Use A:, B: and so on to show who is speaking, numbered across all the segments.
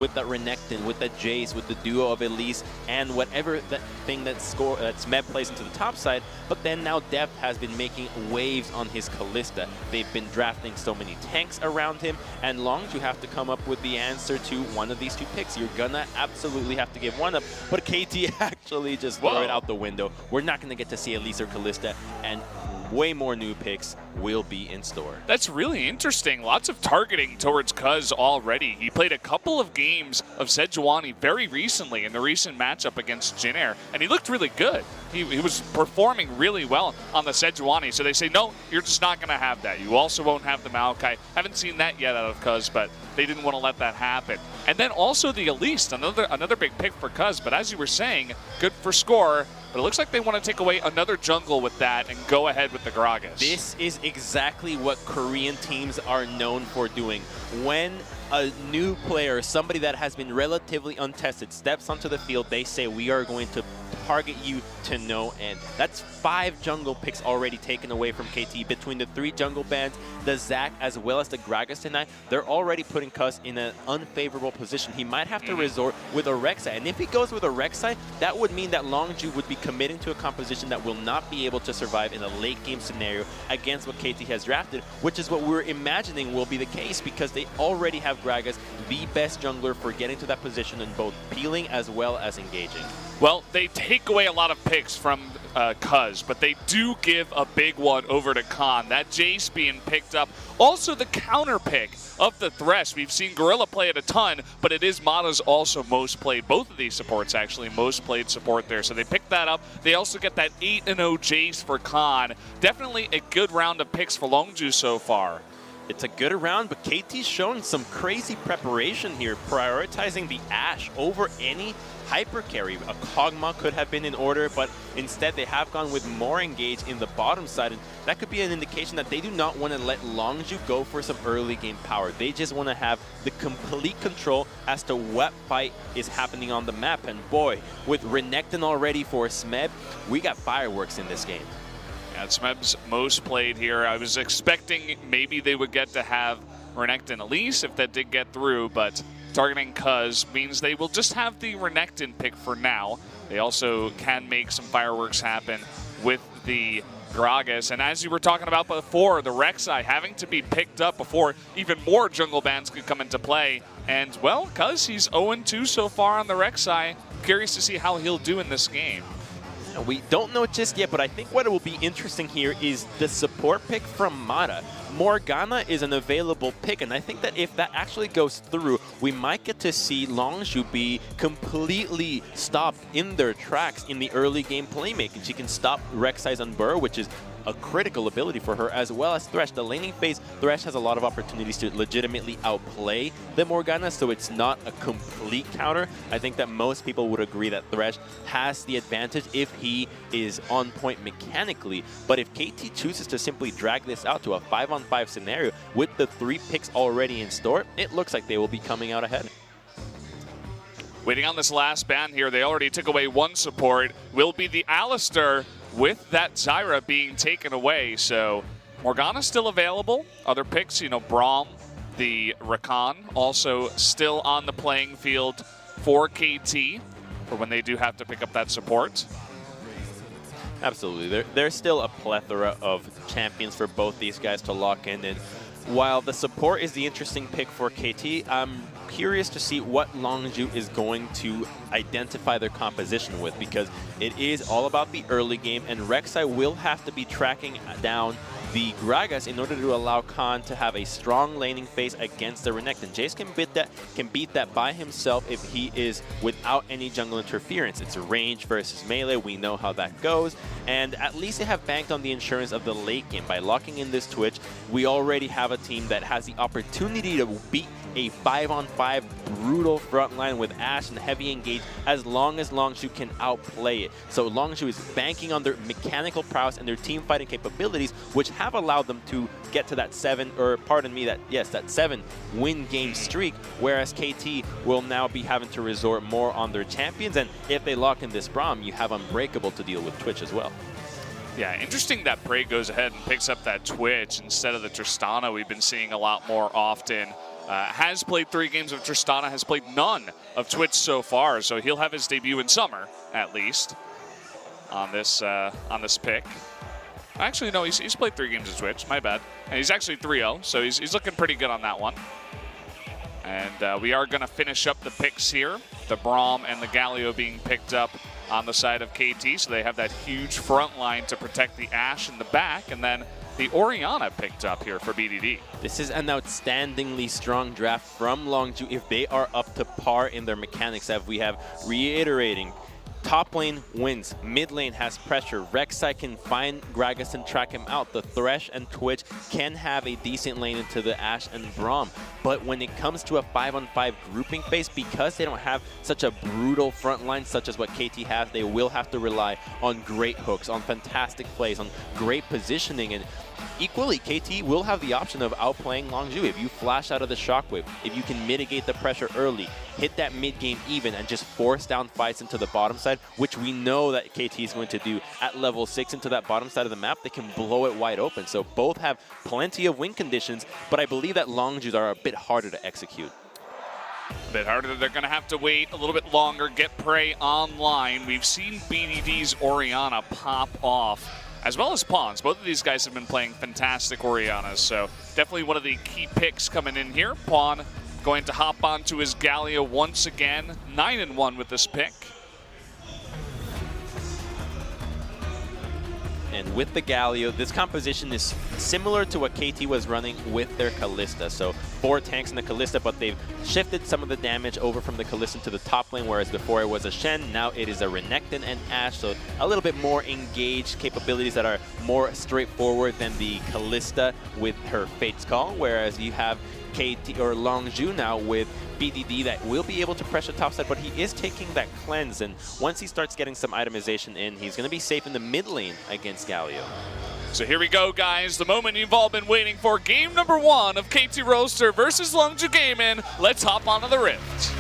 A: with that Renekton, with that Jace, with the duo of Elise, and whatever that thing that Smeb plays into the top side. But then now Dev has been making waves on his Kalista. They've been drafting so many tanks around him, and Longzhu have to come up with the answer to one of these two picks. You're gonna absolutely have to give one up, but KT actually just threw it out the window. We're not gonna get to see Elise or Kalista, and way more new picks will be in store.
B: That's really interesting. Lots of targeting towards Cuz already. He played a couple of games of Sejuani very recently in the recent matchup against Jin-Air, and he looked really good. He was performing really well on the Sejuani, so they say, no, you're just not going to have that. You also won't have the Maokai. Haven't seen that yet out of Cuz, but they didn't want to let that happen. And then also the Elise, another big pick for Cuz, but as you were saying, good for score. But it looks like they want to take away another jungle with that and go ahead with the Gragas.
A: This is exactly what Korean teams are known for doing. When a new player, somebody that has been relatively untested, steps onto the field, they say, we are going to target you to no end. That's 5 jungle picks already taken away from KT. Between the 3 jungle bans, the Zac, as well as the Gragas tonight, they're already putting Cuz in an unfavorable position. He might have to resort with a Rek'Sai. And if he goes with a Rek'Sai, that would mean that Longzhu would be committing to a composition that will not be able to survive in a late game scenario against what KT has drafted, which is what we're imagining will be the case, because they already have Gragas, the best jungler for getting to that position in both peeling as well as engaging.
B: Well, they take away a lot of picks from Cuz, but they do give a big one over to Khan. That Jace being picked up. Also the counter pick of the Thresh. We've seen Gorilla play it a ton, but it is Mata's also most played. Both of these supports actually most played support there. So they picked that up. They also get that 8-0 Jace for Khan. Definitely a good round of picks for Longzhu so far.
A: It's a good round, but KT's showing some crazy preparation here, prioritizing the Ashe over any hyper carry. A Kog'Maw could have been in order, but instead they have gone with more engage in the bottom side, and that could be an indication that they do not want to let Longzhu go for some early game power. They just want to have the complete control as to what fight is happening on the map, and boy, with Renekton already for Smeb, we got fireworks in this game.
B: Yeah, Smeb's most played here. I was expecting maybe they would get to have Renekton Elise if that did get through, but targeting Cuz means they will just have the Renekton pick for now. They also can make some fireworks happen with the Gragas. And as you were talking about before, the Rek'Sai having to be picked up before even more jungle bans could come into play. And, well, Cuz, he's 0-2 so far on the Rek'Sai. Curious to see how he'll do in this game.
A: We don't know just yet, but I think what will be interesting here is the support pick from Mata. Morgana is an available pick, and I think that if that actually goes through, we might get to see Longzhu be completely stopped in their tracks in the early game playmaking. She can stop Rek'Sai's Unburrow, which is a critical ability for her, as well as Thresh. The laning phase, Thresh has a lot of opportunities to legitimately outplay the Morgana, so it's not a complete counter. I think that most people would agree that Thresh has the advantage if he is on point mechanically, but if KT chooses to simply drag this out to a 5-on-5 scenario with the 3 picks already in store, it looks like they will be coming out ahead.
B: Waiting on this last ban here, they already took away 1 support. Will be the Alistar with that Zyra being taken away. So Morgana still available. Other picks, you know, Braum, the Rakan, also still on the playing field for KT for when they do have to pick up that support.
A: Absolutely. There's still a plethora of champions for both these guys to lock in. And while the support is the interesting pick for KT, I'm curious to see what Longzhu is going to identify their composition with, because it is all about the early game, and Rek'Sai will have to be tracking down the Gragas in order to allow Khan to have a strong laning phase against the Renekton. Jace can beat that by himself if he is without any jungle interference. It's a range versus melee. We know how that goes. And at least they have banked on the insurance of the late game. By locking in this Twitch, we already have a team that has the opportunity to beat a 5-on-5 brutal front line with Ashe and heavy engage, as long as Longzhu can outplay it. So Longzhu is banking on their mechanical prowess and their team fighting capabilities, which have allowed them to get to that 7 win game streak, whereas KT will now be having to resort more on their champions. And if they lock in this Braum, you have Unbreakable to deal with Twitch as well.
B: Yeah, interesting that Prey goes ahead and picks up that Twitch instead of the Tristana we've been seeing a lot more often. has played 3 games of Tristana, has played none of Twitch so far, so he'll have his debut in summer, at least, on this pick. Actually, no, he's played 3 games of Twitch, my bad. And he's actually 3-0, so he's looking pretty good on that one. And we are going to finish up the picks here. The Braum and the Galio being picked up on the side of KT, so they have that huge front line to protect the Ashe in the back, and then the Orianna picked up here for BDD.
A: This is an outstandingly strong draft from Longzhu if they are up to par in their mechanics, as we have reiterating. Top lane wins, mid lane has pressure, Rek'Sai can find Gragas and track him out, the Thresh and Twitch can have a decent lane into the Ashe and Braum. But when it comes to a 5-on-5 grouping phase, because they don't have such a brutal front line such as what KT has, they will have to rely on great hooks, on fantastic plays, on great positioning. And equally, KT will have the option of outplaying Longzhu. If you flash out of the shockwave, if you can mitigate the pressure early, hit that mid game even, and just force down fights into the bottom side, which we know that KT is going to do at level 6 into that bottom side of the map, they can blow it wide open. So both have plenty of win conditions, but I believe that Longzhu's are a bit harder to execute.
B: A bit harder. They're going to have to wait a little bit longer, get Prey online. We've seen BDD's Orianna pop off, as well as Pawns. Both of these guys have been playing fantastic Oriannas, so definitely one of the key picks coming in here. Pawn going to hop onto his Galio once again, 9-1 with this pick.
A: And with the Galio, this composition is similar to what KT was running with their Kalista. So 4 tanks in the Kalista, but they've shifted some of the damage over from the Kalista to the top lane, whereas before it was a Shen, now it is a Renekton and Ashe. So a little bit more engaged capabilities that are more straightforward than the Kalista with her Fate's Call, whereas you have KT or Longzhu now with BDD that will be able to pressure topside, but he is taking that cleanse, and once he starts getting some itemization in, he's going to be safe in the mid lane against Galio.
B: So here we go, guys. The moment you've all been waiting for. Game number 1 of KT Rolster versus Longzhu Gaming. Let's hop onto the Rift.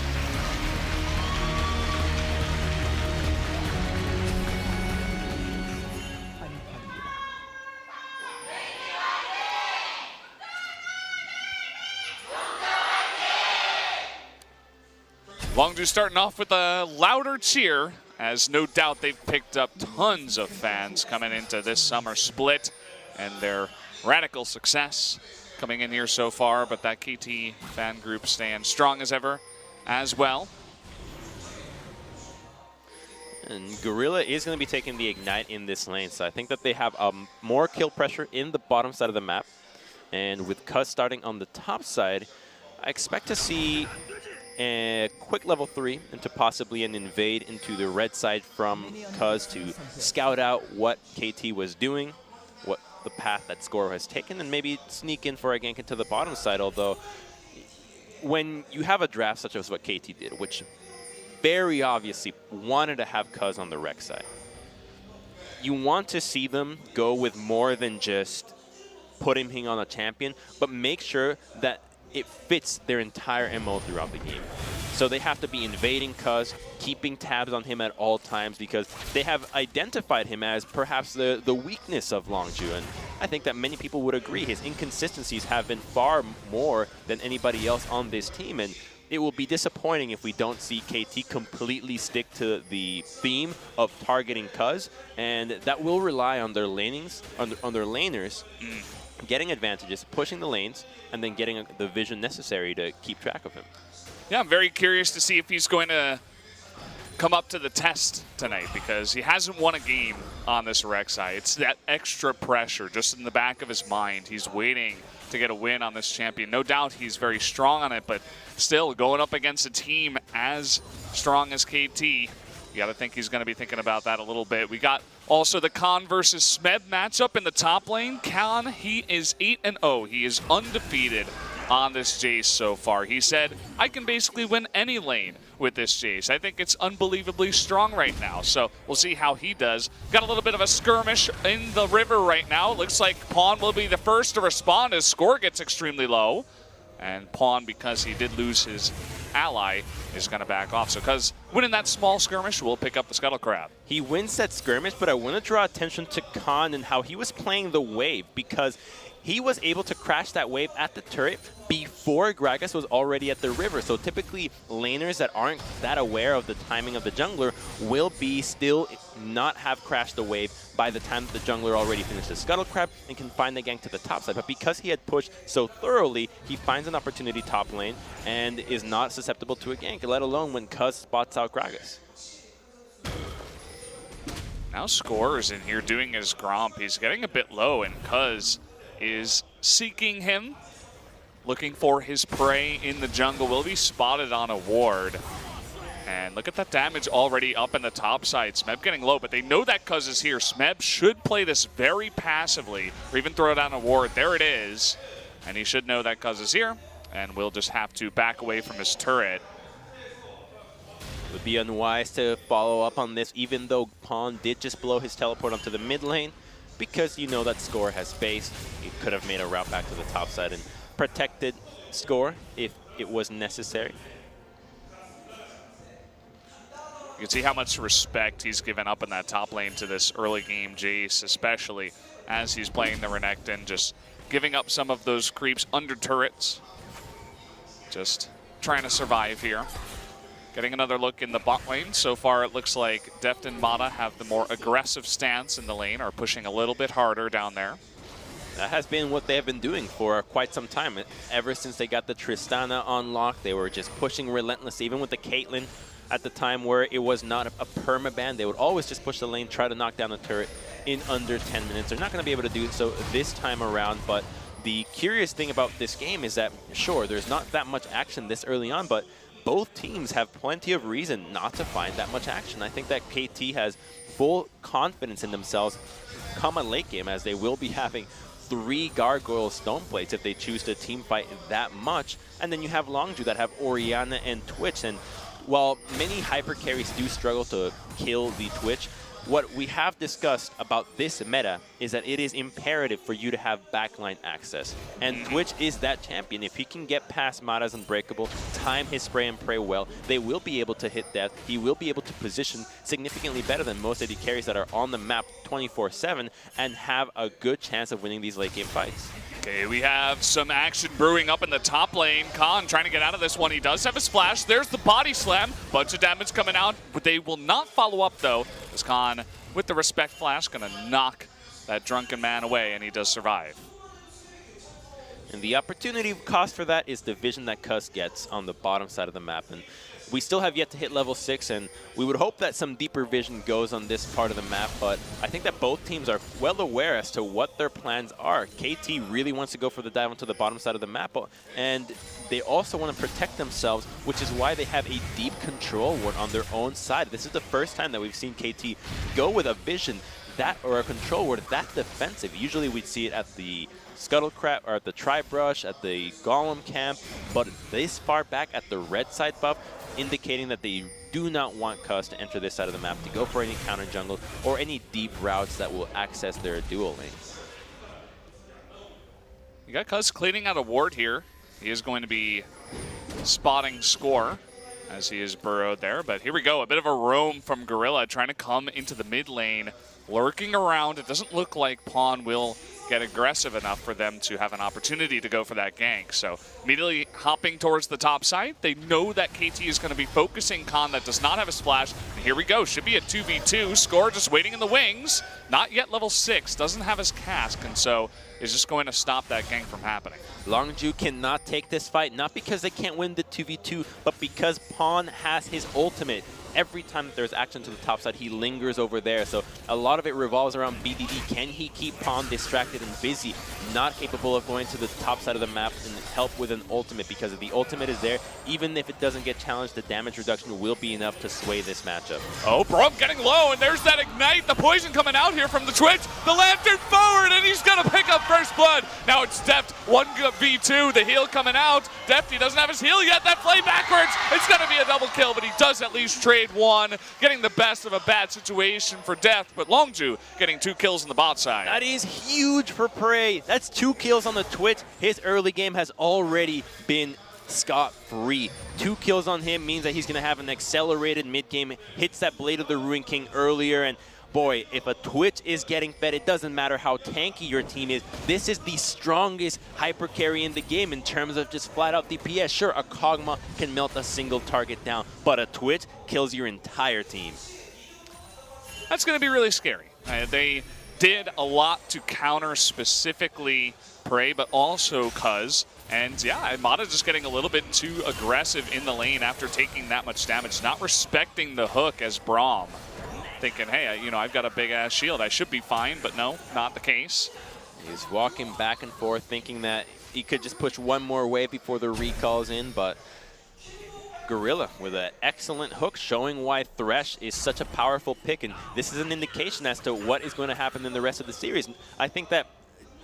B: Longzhu starting off with a louder cheer, as no doubt they've picked up tons of fans coming into this summer split, and their radical success coming in here so far, but that KT fan group stands strong as ever as well.
A: And Gorilla is going to be taking the Ignite in this lane, so I think that they have more kill pressure in the bottom side of the map. And with Cuz starting on the top side, I expect to see a quick level 3 into possibly an invade into the red side from Cuz to scout out what KT was doing, what the path that Score has taken, and maybe sneak in for a gank into the bottom side. Although, when you have a draft such as what KT did, which very obviously wanted to have Cuz on the rec side, you want to see them go with more than just putting him on a champion, but make sure that it fits their entire MO throughout the game. So they have to be invading Cuz, keeping tabs on him at all times, because they have identified him as perhaps the weakness of Longzhu. And I think that many people would agree his inconsistencies have been far more than anybody else on this team. And it will be disappointing if we don't see KT completely stick to the theme of targeting Cuz, and that will rely on their lanings, on their laners, getting advantages, pushing the lanes, and then getting the vision necessary to keep track of him.
B: Yeah, I'm very curious to see if he's going to come up to the test tonight, because he hasn't won a game on this Rek'Sai. It's that extra pressure just in the back of his mind. He's waiting to get a win on this champion. No doubt he's very strong on it, but still going up against a team as strong as KT, you got to think he's going to be thinking about that a little bit. We got also the Khan versus Smed matchup in the top lane. Khan, he is 8-0. He is undefeated on this Jace so far. He said, I can basically win any lane with this Jace. I think it's unbelievably strong right now, so we'll see how he does. Got a little bit of a skirmish in the river right now. It looks like Pawn will be the first to respond as Score gets extremely low. And Pawn, because he did lose his ally, is going to back off. So because winning that small skirmish will pick up the Scuttle Crab.
A: He wins that skirmish, but I want to draw attention to Khan and how he was playing the wave, because he was able to crash that wave at the turret before Gragas was already at the river. So typically, laners that aren't that aware of the timing of the jungler will be still not have crashed the wave by the time that the jungler already finished the Scuttle Crab and can find the gank to the top side. But because he had pushed so thoroughly, he finds an opportunity top lane and is not susceptible to a gank, let alone when Cuz spots out Gragas.
B: Now Score is in here doing his Gromp. He's getting a bit low, and Cuz is seeking him, looking for his prey in the jungle. Will be spotted on a ward. And look at that damage already up in the top side. Smeb getting low, but they know that Cuz is here. Smeb should play this very passively, or even throw down a ward. There it is. And he should know that Cuz is here, and will just have to back away from his turret.
A: It would be unwise to follow up on this, even though Pawn did just blow his teleport onto the mid lane, because you know that Score has space. He could have made a route back to the top side and protected Score if it was necessary.
B: You can see how much respect he's given up in that top lane to this early game Jace, especially as he's playing the Renekton, just giving up some of those creeps under turrets. Just trying to survive here. Getting another look in the bot lane. So far, it looks like Deft and Mata have the more aggressive stance in the lane, are pushing a little bit harder down there.
A: That has been what they have been doing for quite some time. Ever since they got the Tristana unlocked, they were just pushing relentlessly, even with the Caitlyn at the time where it was not a permaban. They would always just push the lane, try to knock down the turret in under 10 minutes. They're not going to be able to do so this time around, but the curious thing about this game is that, sure, there's not that much action this early on, but both teams have plenty of reason not to find that much action. I think that KT has full confidence in themselves come a late game, as they will be having 3 Gargoyle Stone Plates if they choose to team fight that much. And then you have Longzhu that have Orianna and Twitch. And while many hyper carries do struggle to kill the Twitch, what we have discussed about this meta is that it is imperative for you to have backline access. And Twitch is that champion. If he can get past Mata's Unbreakable, time his spray and pray well, they will be able to hit death. He will be able to position significantly better than most AD carries that are on the map 24/7 and have a good chance of winning these late game fights.
B: Okay, we have some action brewing up in the top lane. Khan trying to get out of this one. He does have a splash. There's the body slam. Bunch of damage coming out, but they will not follow up, though, as Khan, with the respect flash, going to knock that drunken man away, and he does survive.
A: And the opportunity cost for that is the vision that Cuz gets on the bottom side of the map. And we still have yet to hit level 6, and we would hope that some deeper vision goes on this part of the map, but I think that both teams are well aware as to what their plans are. KT really wants to go for the dive onto the bottom side of the map, and they also want to protect themselves, which is why they have a deep control ward on their own side. This is the first time that we've seen KT go with a vision that, or a control ward that defensive. Usually we'd see it at the Scuttle Crab or at the Tri-Brush, at the Golem camp, but this far back at the red side buff, indicating that they do not want Cuz to enter this side of the map to go for any counter jungle or any deep routes that will access their dual lanes.
B: You got Cuz cleaning out a ward here. He is going to be spotting Score as he is burrowed there, but here we go. A bit of a roam from Gorilla trying to come into the mid lane, lurking around. It doesn't look like Pawn will get aggressive enough for them to have an opportunity to go for that gank. So immediately hopping towards the top side. They know that KT is going to be focusing Khan that does not have a splash. And here we go. Should be a 2v2. Score just waiting in the wings. Not yet level 6. Doesn't have his cask, and so is just going to stop that gank from happening.
A: Longzhu cannot take this fight, not because they can't win the 2v2, but because Pawn has his ultimate. Every time that there's action to the top side, he lingers over there. So a lot of it revolves around BDD. Can he keep Pawn distracted and busy, not capable of going to the top side of the map and help with an ultimate? Because if the ultimate is there, even if it doesn't get challenged, the damage reduction will be enough to sway this matchup.
B: Oh, Brom getting low, and there's that ignite. The poison coming out here from the Twitch. The lantern forward, and he's going to pick up first blood. Now it's Deft, 1v2. The heal coming out. Deft, he doesn't have his heal yet. That play backwards. It's going to be a double kill, but he does at least trade one, getting the best of a bad situation for Deft, but Longzhu getting 2 kills on the bot side.
A: That is huge for Prey. That's 2 kills on the Twitch. His early game has already been scot-free. 2 kills on him means that he's going to have an accelerated mid-game, hits that Blade of the Ruin King earlier, and boy, if a Twitch is getting fed, it doesn't matter how tanky your team is. This is the strongest hyper carry in the game in terms of just flat out DPS. Sure, a Kog'Maw can melt a single target down, but a Twitch kills your entire team.
B: That's going to be really scary. They did a lot to counter specifically Prey, but also Cuz. And yeah, Mata just getting a little bit too aggressive in the lane after taking that much damage, not respecting the hook as Braum. Thinking, hey, you know, I've got a big-ass shield. I should be fine, but no, not the case.
A: He's walking back and forth, thinking that he could just push one more wave before the recall's in, but Gorilla with an excellent hook, showing why Thresh is such a powerful pick, and this is an indication as to what is going to happen in the rest of the series. I think that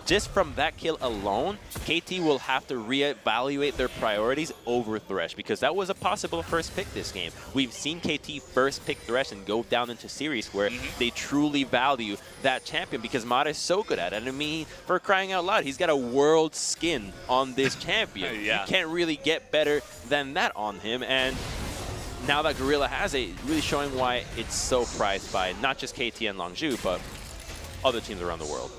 A: just from that kill alone, KT will have to reevaluate their priorities over Thresh, because that was a possible first pick this game. We've seen KT first pick Thresh and go down into series where they truly value that champion, because Mata is so good at it. I mean, for crying out loud, he's got a world skin on this champion.
B: Yeah.
A: You can't really get better than that on him, and now that Gorilla has it, really showing why it's so prized by not just KT and Longzhu, but other teams around the world.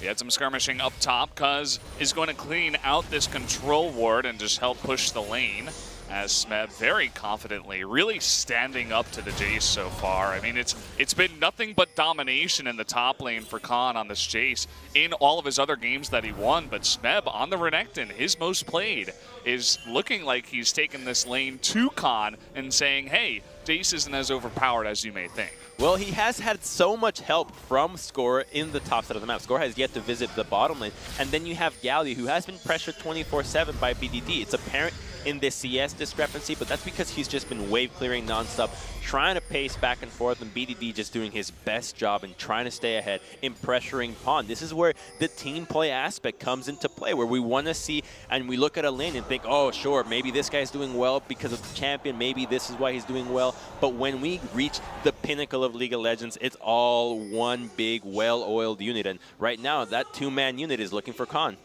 B: He had some skirmishing up top. Cuz is going to clean out this control ward and just help push the lane, as Smeb very confidently really standing up to the Jace so far. I mean, it's been nothing but domination in the top lane for Khan on this Jace in all of his other games that he won, but Smeb on the Renekton, his most played, is looking like he's taken this lane to Khan and saying, hey, Jace isn't as overpowered as you may think.
A: Well, he has had so much help from Score in the top side of the map. Score has yet to visit the bottom lane. And then you have Galio, who has been pressured 24/7 by BDD. It's apparent in this CS discrepancy, but that's because he's just been wave clearing nonstop, trying to pace back and forth, and BDD just doing his best job and trying to stay ahead in pressuring Pawn. This is where the team play aspect comes into play, where we want to see, and we look at a lane and think, oh, sure, maybe this guy's doing well because of the champion, maybe this is why he's doing well. But when we reach the pinnacle of League of Legends, it's all one big, well-oiled unit, and right now, that two-man unit is looking for Khan.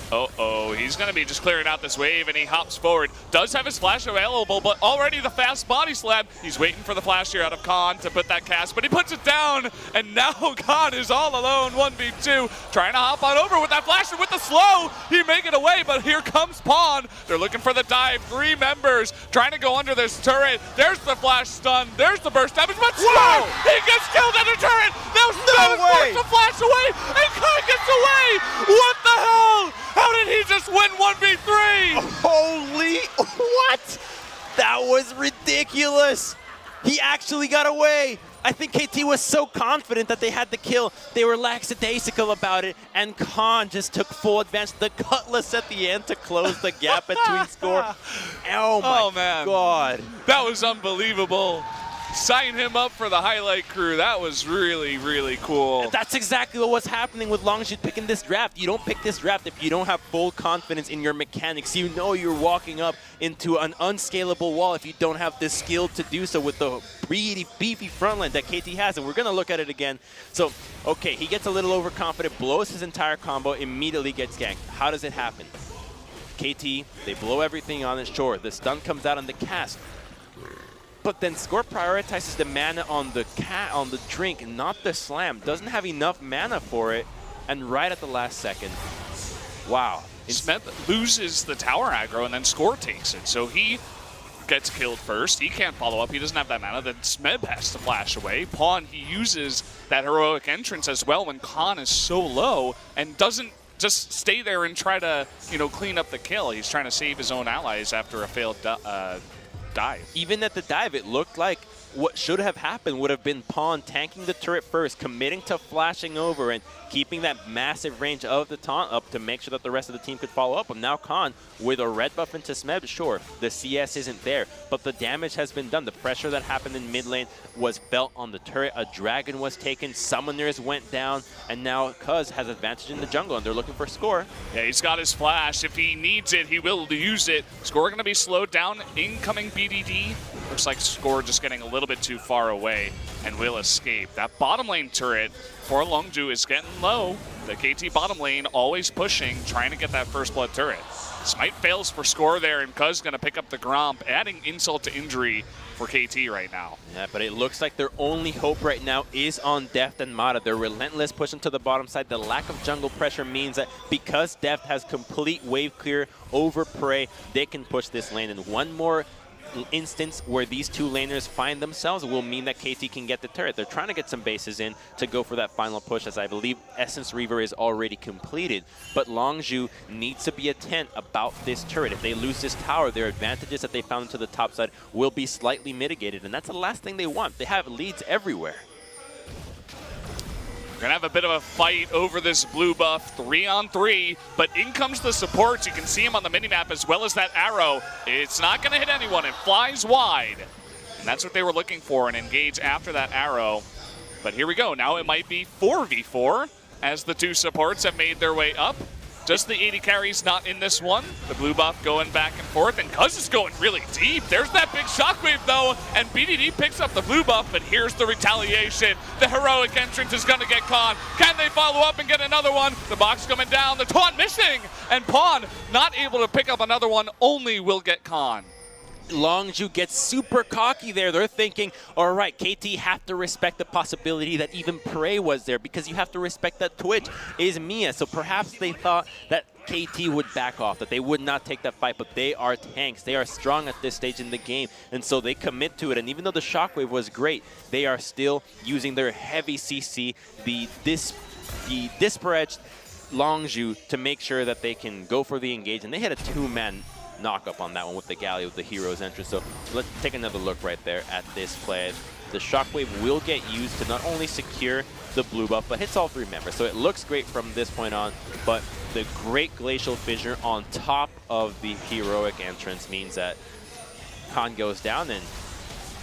B: Uh-oh, he's going to be just clearing out this wave, and he hops forward. Does have his flash available, but already the fast body slam. He's waiting for the flash here out of Khan to put that cast, but he puts it down, and now Khan is all alone, 1v2, trying to hop on over with that flash, and with the slow, he make it away, but here comes Pawn. They're looking for the dive. 3 members trying to go under this turret. There's the flash stun. There's the burst damage, but Smeb, he gets killed under turret. Now Smeb is forced to flash away, and Khan gets away. What the hell? How did he just win 1v3?
A: Holy, what? That was ridiculous. He actually got away. I think KT was so confident that they had the kill. They were lackadaisical about it, and Khan just took full advantage. The cutlass at the end to close the gap between Score. Oh my God.
B: That was unbelievable. Sign him up for the highlight crew. That was really, really cool.
A: That's exactly what's happening with Longzhu picking this draft. You don't pick this draft if you don't have full confidence in your mechanics. You know you're walking up into an unscalable wall if you don't have the skill to do so with the really beefy front line that KT has, and we're going to look at it again. So, okay, he gets a little overconfident, blows his entire combo, immediately gets ganked. How does it happen? KT, they blow everything on it. Sure, the stun comes out on the cast. But then Score prioritizes the mana on the drink, not the slam. Doesn't have enough mana for it, and right at the last second, wow.
B: Smeb loses the tower aggro, and then Score takes it. So he gets killed first. He can't follow up. He doesn't have that mana. Then Smeb has to flash away. Pawn, he uses that heroic entrance as well when Khan is so low and doesn't just stay there and try to, you know, clean up the kill. He's trying to save his own allies after a failed dive.
A: Even at the dive, it looked like what should have happened would have been Pawn tanking the turret first, committing to flashing over and keeping that massive range of the taunt up to make sure that the rest of the team could follow up. And now Khan, with a red buff into Smeb, sure, the CS isn't there, but the damage has been done. The pressure that happened in mid lane was felt on the turret. A dragon was taken, summoners went down, and now Cuz has advantage in the jungle, and they're looking for Score.
B: Yeah, he's got his flash. If he needs it, he will use it. Score going to be slowed down. Incoming BDD. Looks like Score just getting a little bit too far away and will escape. That bottom lane turret for Longzhu is getting low. The KT bottom lane always pushing, trying to get that first blood turret. Smite fails for score there, and Cuz going to pick up the Gromp, adding insult to injury for KT right now.
A: Yeah, but it looks like their only hope right now is on Deft and Mata. They're relentless pushing to the bottom side. The lack of jungle pressure means that because Deft has complete wave clear over Prey, they can push this lane. And one more instance where these two laners find themselves will mean that KT can get the turret. They're trying to get some bases in to go for that final push, as I believe Essence Reaver is already completed. But Longzhu needs to be attent about this turret. If they lose this tower, their advantages that they found to the top side will be slightly mitigated, and that's the last thing they want. They have leads everywhere.
B: We're going to have a bit of a fight over this blue buff, 3-on-3, but in comes the supports. You can see him on the minimap as well as that arrow. It's not going to hit anyone. It flies wide. And that's what they were looking for, and engage after that arrow. But here we go. Now it might be 4v4 as the two supports have made their way up. Just the 80 carries not in this one. The blue buff going back and forth, and Cuz is going really deep. There's that big shockwave though, and BDD picks up the blue buff, but here's the retaliation. The heroic entrance is gonna get Khan. Can they follow up and get another one? The box coming down, the taunt missing, and Pawn not able to pick up another one, only will get Khan.
A: Longzhu gets super cocky there. They're thinking, all right, KT have to respect the possibility that even Prey was there, because you have to respect that Twitch is Mia. So perhaps they thought that KT would back off, that they would not take that fight, but they are tanks. They are strong at this stage in the game, and so they commit to it. And even though the shockwave was great, they are still using their heavy CC, the disparaged Longzhu, to make sure that they can go for the engage. And they had a two-man knock up on that one with the Galley with the hero's entrance. So let's take another look right there at this play. The shockwave will get used to not only secure the blue buff, but hits all three members. So it looks great from this point on, but the great glacial fissure on top of the heroic entrance means that Khan goes down and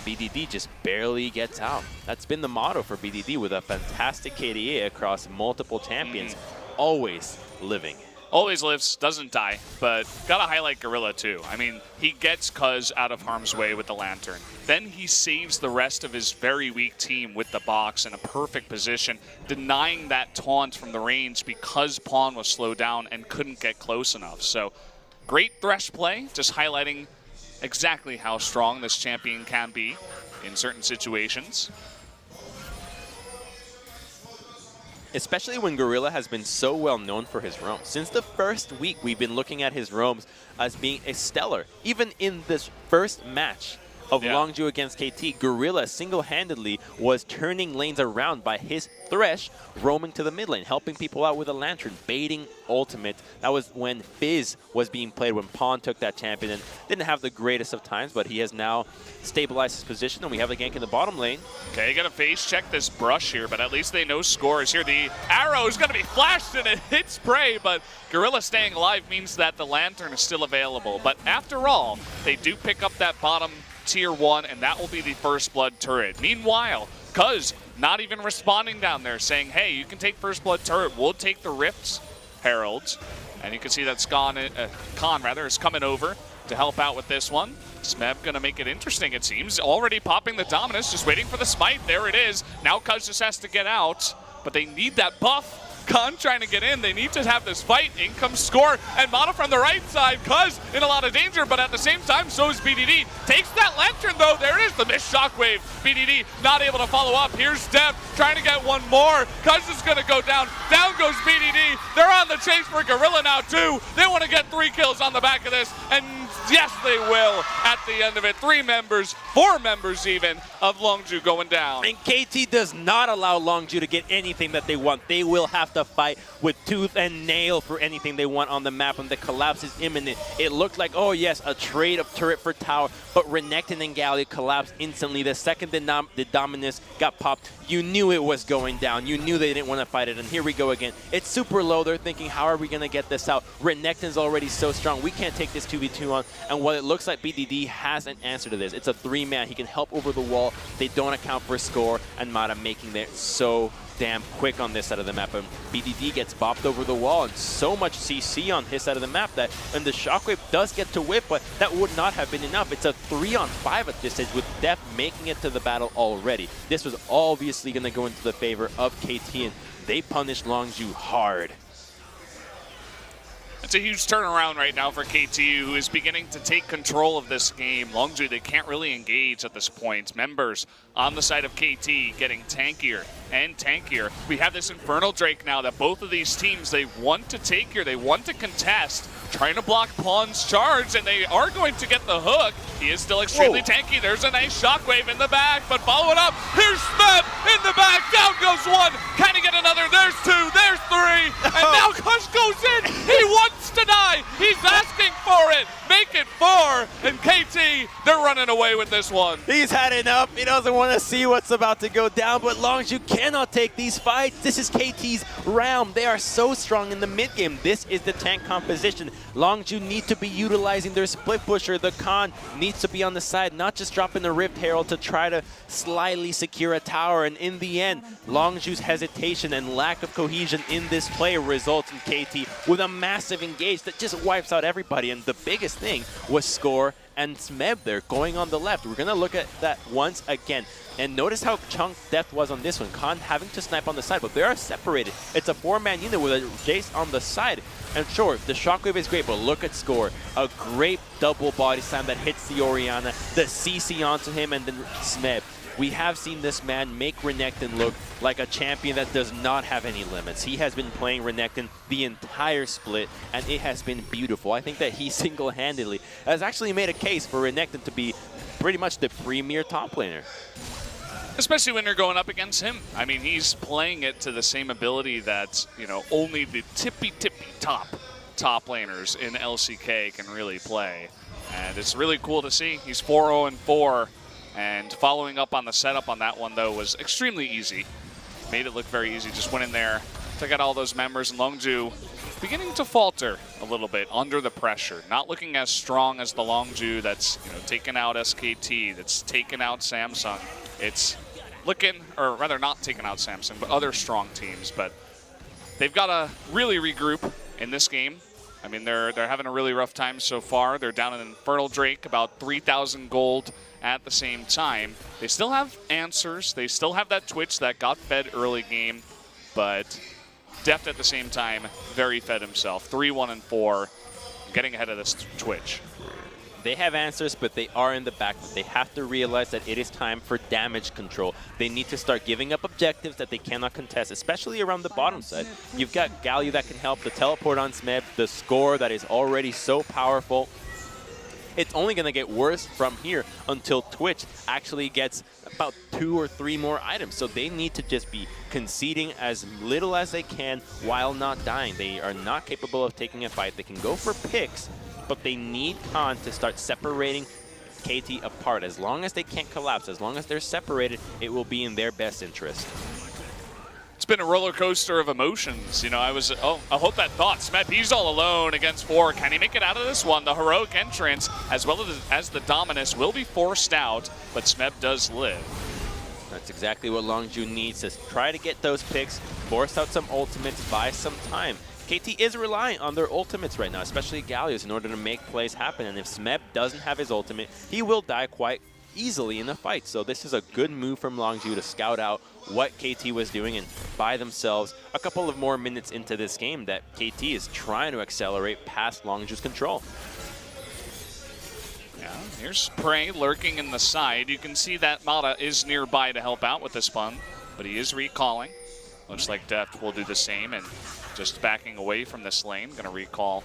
A: BDD just barely gets out. That's been the motto for BDD, with a fantastic KDA across multiple champions, always living.
B: Always lives, doesn't die, but gotta highlight Gorilla too. I mean, he gets Cuz out of harm's way with the Lantern. Then he saves the rest of his very weak team with the box in a perfect position, denying that taunt from the range because Pawn was slowed down and couldn't get close enough. So great Thresh play, just highlighting exactly how strong this champion can be in certain situations.
A: Especially when Gorilla has been so well known for his roams. Since the first week, we've been looking at his roams as being a stellar. Even in this first match of Longzhu against KT, Gorilla single-handedly was turning lanes around by his Thresh roaming to the mid lane, helping people out with a Lantern, baiting ultimate. That was when Fizz was being played, when Pawn took that champion, and didn't have the greatest of times, but he has now stabilized his position, and we have the gank in the bottom lane.
B: Okay, you gotta face check this brush here, but at least they know scores here. The arrow is gonna be flashed and it hits Prey, but Gorilla staying alive means that the Lantern is still available. But after all, they do pick up that bottom tier 1, and that will be the First Blood turret. Meanwhile, Cuz not even responding down there, saying, hey, you can take First Blood turret, we'll take the Rift's Heralds. And you can see that Khan is coming over to help out with this one. Smeb gonna make it interesting, it seems. Already popping the Dominus, just waiting for the smite. There it is. Now Cuz just has to get out, but they need that buff. Khan trying to get in. They need to have this fight. In comes Score, and Mata from the right side. Cuz in a lot of danger, but at the same time, so is BDD. Takes that Lantern, though. There it is, the missed Shockwave. BDD not able to follow up. Here's Dev trying to get one more. Cuz is going to go down. Down goes BDD. They're on the chase for Gorilla now, too. They want to get 3 kills on the back of this, and yes, they will at the end of it. 3 members, 4 members even, of Longzhu going down.
A: And KT does not allow Longzhu to get anything that they want. They will have to fight with tooth and nail for anything they want on the map, and the collapse is imminent. It looked like, oh yes, a trade of turret for tower, but Renekton and Gallia collapsed instantly. The second the Dominus got popped, you knew it was going down. You knew they didn't want to fight it, and here we go again. It's super low. They're thinking, how are we going to get this out? Renekton's already so strong. We can't take this 2v2 on, and what it looks like, BDD has an answer to this. It's a 3-man. He can help over the wall. They don't account for Score, and Mata making it so damn quick on this side of the map, and BDD gets bopped over the wall, and so much CC on his side of the map that when the Shockwave does get to whip, but that would not have been enough. It's a 3-on-5 at this stage, with Def making it to the battle already. This was obviously going to go into the favor of KT, and they punished Longzhu hard.
B: It's a huge turnaround right now for KT, who is beginning to take control of this game. Longzhu, they can't really engage at this point. Members on the side of KT getting tankier and tankier. We have this Infernal Drake now that both of these teams, they want to take here, they want to contest, trying to block Pawn's charge, and they are going to get the hook. He is still extremely tanky. There's a nice shockwave in the back, but follow it up. Here's Smeb in the back. Down goes one. Can he get another? There's two. There's three. And now Kush goes in. He wants to die. He's asking for it. Make it 4. And KT, they're running away with this one.
A: He's had enough. He doesn't want to see what's about to go down, but Longzhu cannot take these fights. This is KT's realm. They are so strong in the mid game. This is the tank composition. Longzhu need to be utilizing their split pusher. The Khan needs to be on the side, not just dropping the Rift Herald to try to slyly secure a tower. And in the end, Longzhu's hesitation and lack of cohesion in this play results in KT with a massive engage that just wipes out everybody. And the biggest thing was Score and Smeb there going on the left. We're going to look at that once again. And notice how chunk depth was on this one. Khan having to snipe on the side, but they are separated. It's a 4-man unit with a Jace on the side. And sure, the shockwave is great, but look at Score. A great double body slam that hits the Orianna, the CC onto him, and then Smeb. We have seen this man make Renekton look like a champion that does not have any limits. He has been playing Renekton the entire split, and it has been beautiful. I think that he single-handedly has actually made a case for Renekton to be pretty much the premier top laner.
B: Especially when you're going up against him. I mean, he's playing it to the same ability that, you know, only the tippy top laners in LCK can really play. And it's really cool to see. He's 4-0-4. And following up on the setup on that one, though, was extremely easy. Made it look very easy. Just went in there, took out all those members, and Longzhu beginning to falter a little bit under the pressure. Not looking as strong as the Longzhu that's, you know, taken out SKT, that's taken out Samsung. It's looking, or rather not taken out Samsung, but other strong teams. But they've got to really regroup in this game. I mean, they're having a really rough time so far. They're down in Infernal Drake, about 3,000 gold at the same time. They still have answers. They still have that Twitch that got fed early game, but Deft at the same time very fed himself. 3-1-4, getting ahead of this Twitch.
A: They have answers, but they are in the back. They have to realize that it is time for damage control. They need to start giving up objectives that they cannot contest, especially around the bottom side. You've got Galio that can help, the teleport on Smeb, the Score that is already so powerful. It's only going to get worse from here until Twitch actually gets about 2 or 3 more items. So they need to just be conceding as little as they can while not dying. They are not capable of taking a fight. They can go for picks, but they need Khan to start separating KT apart. As long as they can't collapse, as long as they're separated, it will be in their best interest.
B: It's been a roller coaster of emotions. You know, I hope that thought. Smeb, he's all alone against 4. Can he make it out of this one? The heroic entrance, as well as the Dominus, will be forced out, but Smeb does live.
A: That's exactly what Longzhu needs, to try to get those picks, force out some ultimates, buy some time. KT is relying on their ultimates right now, especially Galio's, in order to make plays happen. And if Smeb doesn't have his ultimate, he will die quite easily in the fight. So this is a good move from Longzhu to scout out what KT was doing and buy themselves a couple of more minutes into this game that KT is trying to accelerate past Longzhu's control.
B: Yeah, here's Prey lurking in the side. You can see that Mata is nearby to help out with this one, but he is recalling. Looks like Deft will do the same and just backing away from this lane. Gonna recall.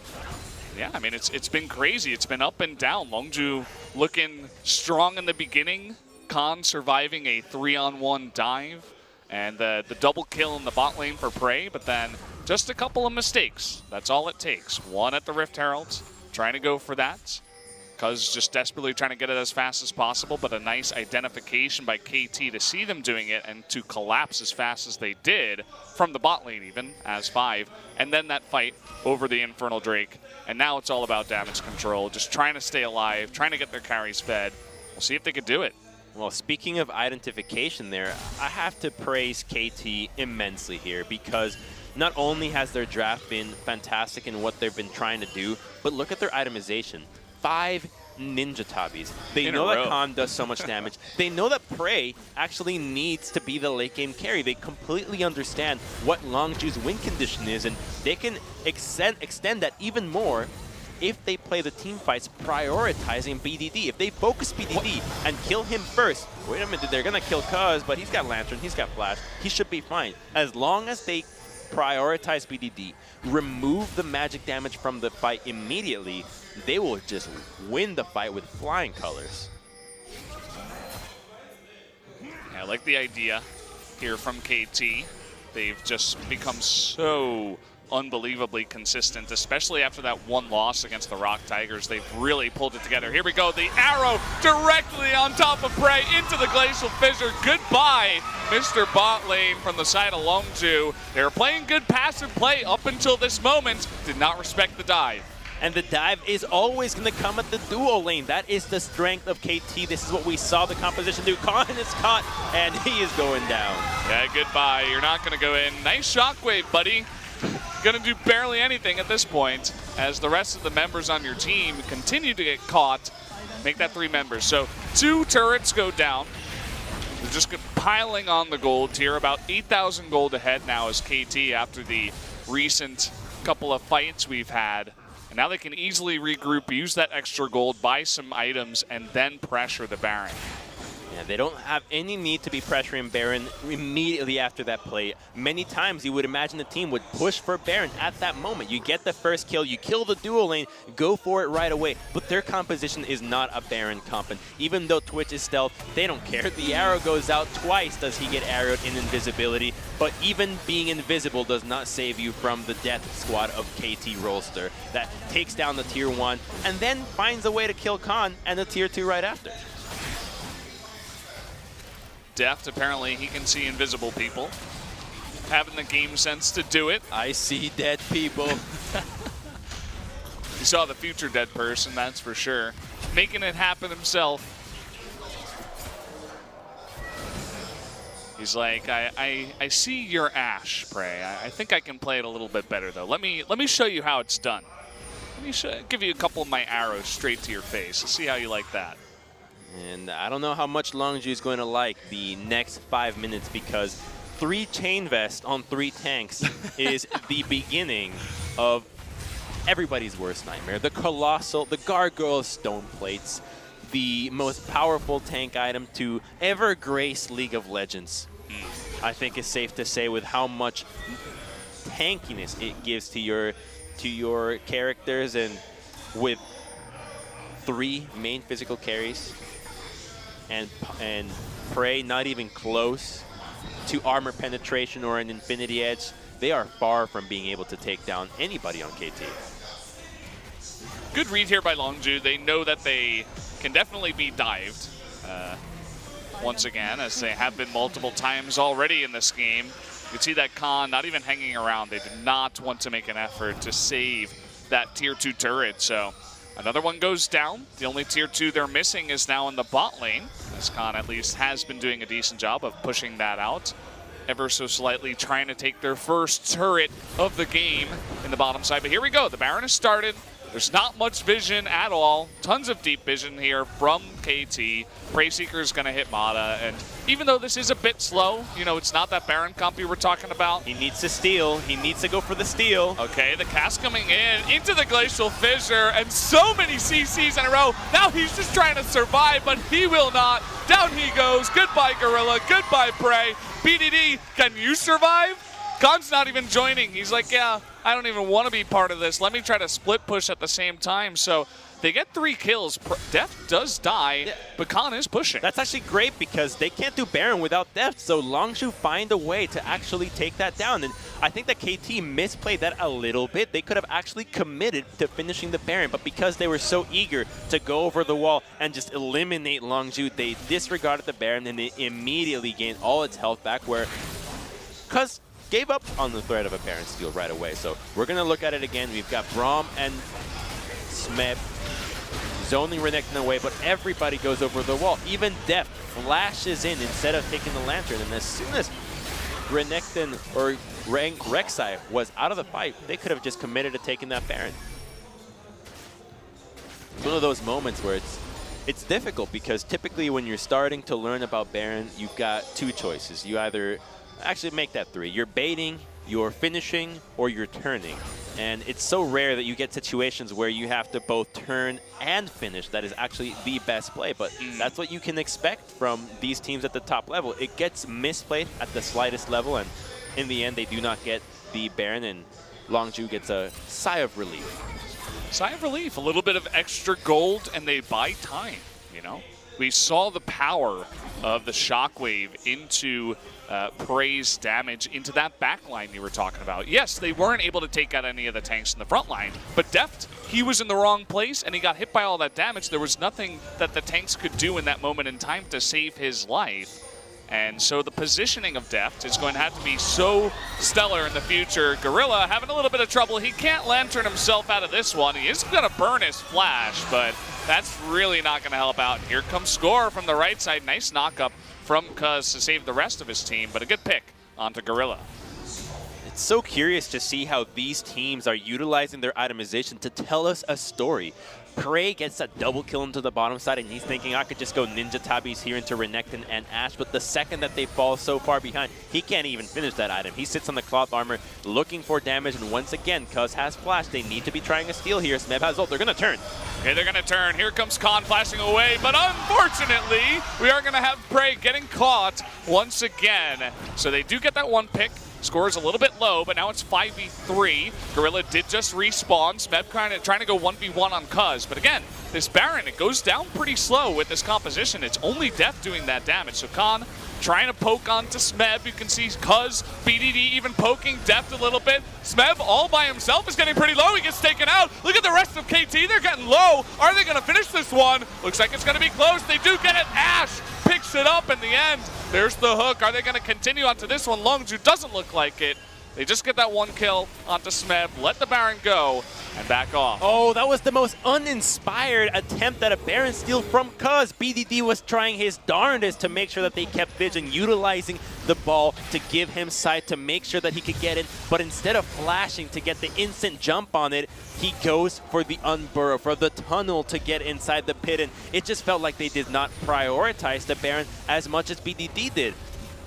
B: Yeah, I mean, it's been crazy. It's been up and down. Longzhu looking strong in the beginning. Khan surviving a 3-on-1 dive. And the double kill in the bot lane for Prey. But then just a couple of mistakes. That's all it takes. One at the Rift Heralds. Trying to go for that. Cuz just desperately trying to get it as fast as possible. But a nice identification by KT to see them doing it and to collapse as fast as they did from the bot lane even as 5. And then that fight over the Infernal Drake. And now it's all about damage control. Just trying to stay alive, trying to get their carries fed. We'll see if they can do it.
A: Well, speaking of identification there, I have to praise KT immensely here, because not only has their draft been fantastic in what they've been trying to do, but look at their itemization. 5 ninja tabis. They
B: In
A: know
B: a
A: that
B: row.
A: Khan does so much damage. They know that Prey actually needs to be the late game carry. They completely understand what Longzhu's win condition is, and they can extend that even more if they play the team fights prioritizing BDD. If they focus BDD and kill him first, wait a minute, they're gonna kill Cuz, but he's got Lantern, he's got Flash, he should be fine. As long as they prioritize BDD, remove the magic damage from the fight immediately, they will just win the fight with flying colors.
B: Yeah, I like the idea here from KT. They've just become so unbelievably consistent, especially after that one loss against the Rock Tigers. They've really pulled it together. Here we go, the arrow directly on top of Prey into the Glacial Fissure. Goodbye, Mr. Bot Lane from the side of Longzhu. They were playing good passive play up until this moment, did not respect the dive.
A: And the dive is always going to come at the duo lane. That is the strength of KT. This is what we saw the composition do. Khan is caught, and he is going down.
B: Yeah, goodbye. You're not going to go in. Nice shockwave, buddy. Gonna do barely anything at this point as the rest of the members on your team continue to get caught. Make that 3 members. So 2 turrets go down. They're just piling on the gold tier. About 8,000 gold ahead now as KT after the recent couple of fights we've had. And now they can easily regroup, use that extra gold, buy some items, and then pressure the Baron.
A: Yeah, they don't have any need to be pressuring Baron immediately after that play. Many times you would imagine the team would push for Baron at that moment. You get the first kill, you kill the duo lane, go for it right away. But their composition is not a Baron comp. And even though Twitch is stealth, they don't care. The arrow goes out twice, does he get arrowed in invisibility. But even being invisible does not save you from the death squad of KT Rolster that takes down the tier 1 and then finds a way to kill Khan and the tier 2 right after.
B: Deft, apparently he can see invisible people. Having the game sense to do it.
A: I see dead people.
B: You saw the future dead person, that's for sure. Making it happen himself. He's like, I see your Ash, Prey. I think I can play it a little bit better though. Let me show you how it's done. Let me give you a couple of my arrows straight to your face. Let's see how you like that.
A: And I don't know how much Longzhu is going to like the next 5 minutes because 3 chain vests on 3 tanks is the beginning of everybody's worst nightmare. The Colossal, the Gargoyle Stone Plates, the most powerful tank item to ever grace League of Legends. I think it's safe to say with how much tankiness it gives to your characters, and with 3 main physical carries and Prey not even close to armor penetration or an Infinity Edge, they are far from being able to take down anybody on KT.
B: Good read here by Longzhu. They know that they can definitely be dived once again, as they have been multiple times already in this game. You can see that Khan not even hanging around. They did not want to make an effort to save that tier 2 turret. So another one goes down. The only tier 2 they're missing is now in the bot lane, as Khan at least has been doing a decent job of pushing that out ever so slightly, trying to take their first turret of the game in the bottom side. But here we go. The Baron has started. There's not much vision at all. Tons of deep vision here from KT. Prey Seeker's going to hit Mata, and even though this is a bit slow, you know, it's not that Baron comp you were talking about.
A: He needs to steal. He needs to go for the steal.
B: Okay, the cast coming in into the Glacial Fissure, and so many CCs in a row. Now he's just trying to survive, but he will not. Down he goes. Goodbye, Gorilla. Goodbye, Prey. BDD, can you survive? Khan's not even joining. He's like, yeah, I don't even want to be part of this. Let me try to split push at the same time. So they get 3 kills. Deft does die, yeah, but Khan is pushing.
A: That's actually great because they can't do Baron without Deft. So Longzhu find a way to actually take that down. And I think that KT misplayed that a little bit. They could have actually committed to finishing the Baron, but because they were so eager to go over the wall and just eliminate Longzhu, they disregarded the Baron and they immediately gained all its health back, where Cuz gave up on the threat of a Baron steal right away. So we're going to look at it again. We've got Braum and Smeb zoning Renekton away, but everybody goes over the wall. Even Deft flashes in instead of taking the Lantern, and as soon as Renekton or Rek'Sai was out of the fight, they could have just committed to taking that Baron. It's one of those moments where it's difficult because typically when you're starting to learn about Baron, you've got two choices. You either actually make that three. You're baiting, you're finishing, or you're turning. And it's so rare that you get situations where you have to both turn and finish. That is actually the best play, but that's what you can expect from these teams at the top level. It gets misplayed at the slightest level, and in the end, they do not get the Baron, and Longzhu gets a sigh of relief.
B: Sigh of relief, a little bit of extra gold, and they buy time, you know? We saw the power of the Shockwave into Prey's damage into that backline you were talking about. Yes, they weren't able to take out any of the tanks in the front line, but Deft, he was in the wrong place, and he got hit by all that damage. There was nothing that the tanks could do in that moment in time to save his life. And so the positioning of Deft is going to have to be so stellar in the future. Gorilla having a little bit of trouble. He can't lantern himself out of this one. He is going to burn his flash, but that's really not going to help out. Here comes Score from the right side. Nice knock-up from Cuz to save the rest of his team, but a good pick onto Gorilla.
A: It's so curious to see how these teams are utilizing their itemization to tell us a story. Prey gets that double kill into the bottom side, and he's thinking, I could just go Ninja Tabis here into Renekton and Ashe, but the second that they fall so far behind, he can't even finish that item. He sits on the cloth armor looking for damage, and once again, Cuz has flash. They need to be trying a steal here. Smeb has ult. They're going to turn.
B: Okay, they're going to turn. Here comes Khan flashing away, but unfortunately, we are going to have Prey getting caught once again. So they do get that one pick. Score is a little bit low, but now it's 5v3. Gorilla did just respawn. Smeb trying to go 1v1 on Cuz. But again, this Baron, it goes down pretty slow with this composition. It's only Deft doing that damage. So Khan trying to poke onto Smeb. You can see Cuz, BDD even poking Deft a little bit. Smeb all by himself is getting pretty low. He gets taken out. Look at the rest of KT. They're getting low. Are they going to finish this one? Looks like it's going to be close. They do get it. Ashe picks it up in the end. There's the hook. Are they going to continue onto this one? Longzhu doesn't look like it. They just get that one kill onto Smeb, let the Baron go, and back off.
A: Oh, that was the most uninspired attempt at a Baron steal from Cuz. BDD was trying his darndest to make sure that they kept vision, utilizing the ball to give him sight to make sure that he could get it. But instead of flashing to get the instant jump on it, he goes for the unburrow, for the tunnel to get inside the pit. And it just felt like they did not prioritize the Baron as much as BDD did.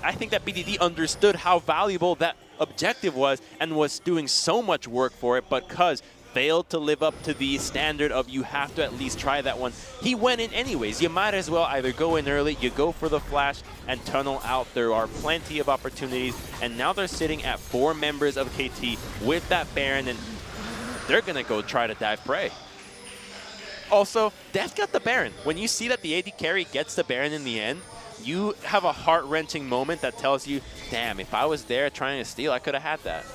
A: I think that BDD understood how valuable that objective was and was doing so much work for it, but Cuz failed to live up to the standard of you have to at least try that one. He went in anyways. You might as well either go in early, you go for the flash, and tunnel out. There are plenty of opportunities, and now they're sitting at 4 members of KT with that Baron, and they're going to go try to dive Prey. Also, Deft got the Baron. When you see that the AD carry gets the Baron in the end, you have a heart-wrenching moment that tells you, damn, if I was there trying to steal, I could have had that.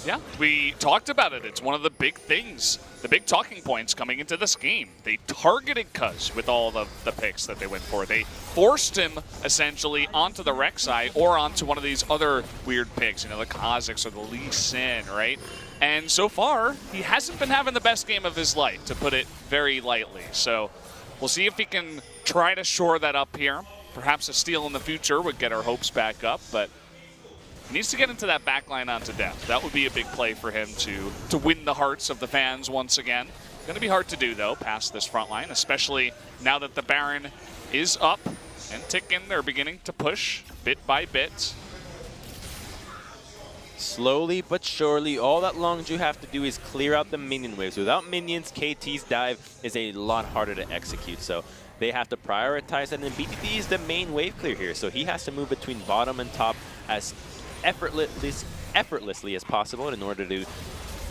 B: Yeah, we talked about it. It's one of the big things, the big talking points coming into this game. They targeted Cuz with all of the picks that they went for. They forced him, essentially, onto the Rek'Sai or onto one of these other weird picks, you know, the Kha'Zix or the Lee Sin, right? And so far, he hasn't been having the best game of his life, to put it very lightly. So we'll see if he can try to shore that up here. Perhaps a steal in the future would get our hopes back up, but he needs to get into that backline onto Deft. That would be a big play for him to win the hearts of the fans once again. Going to be hard to do, though, past this front line, especially now that the Baron is up and ticking. They're beginning to push bit by bit.
A: Slowly but surely, all that Longzhu have to do is clear out the minion waves. Without minions, KT's dive is a lot harder to execute, so they have to prioritize it, and BDD is the main wave clear here, so he has to move between bottom and top as effortlessly as possible in order to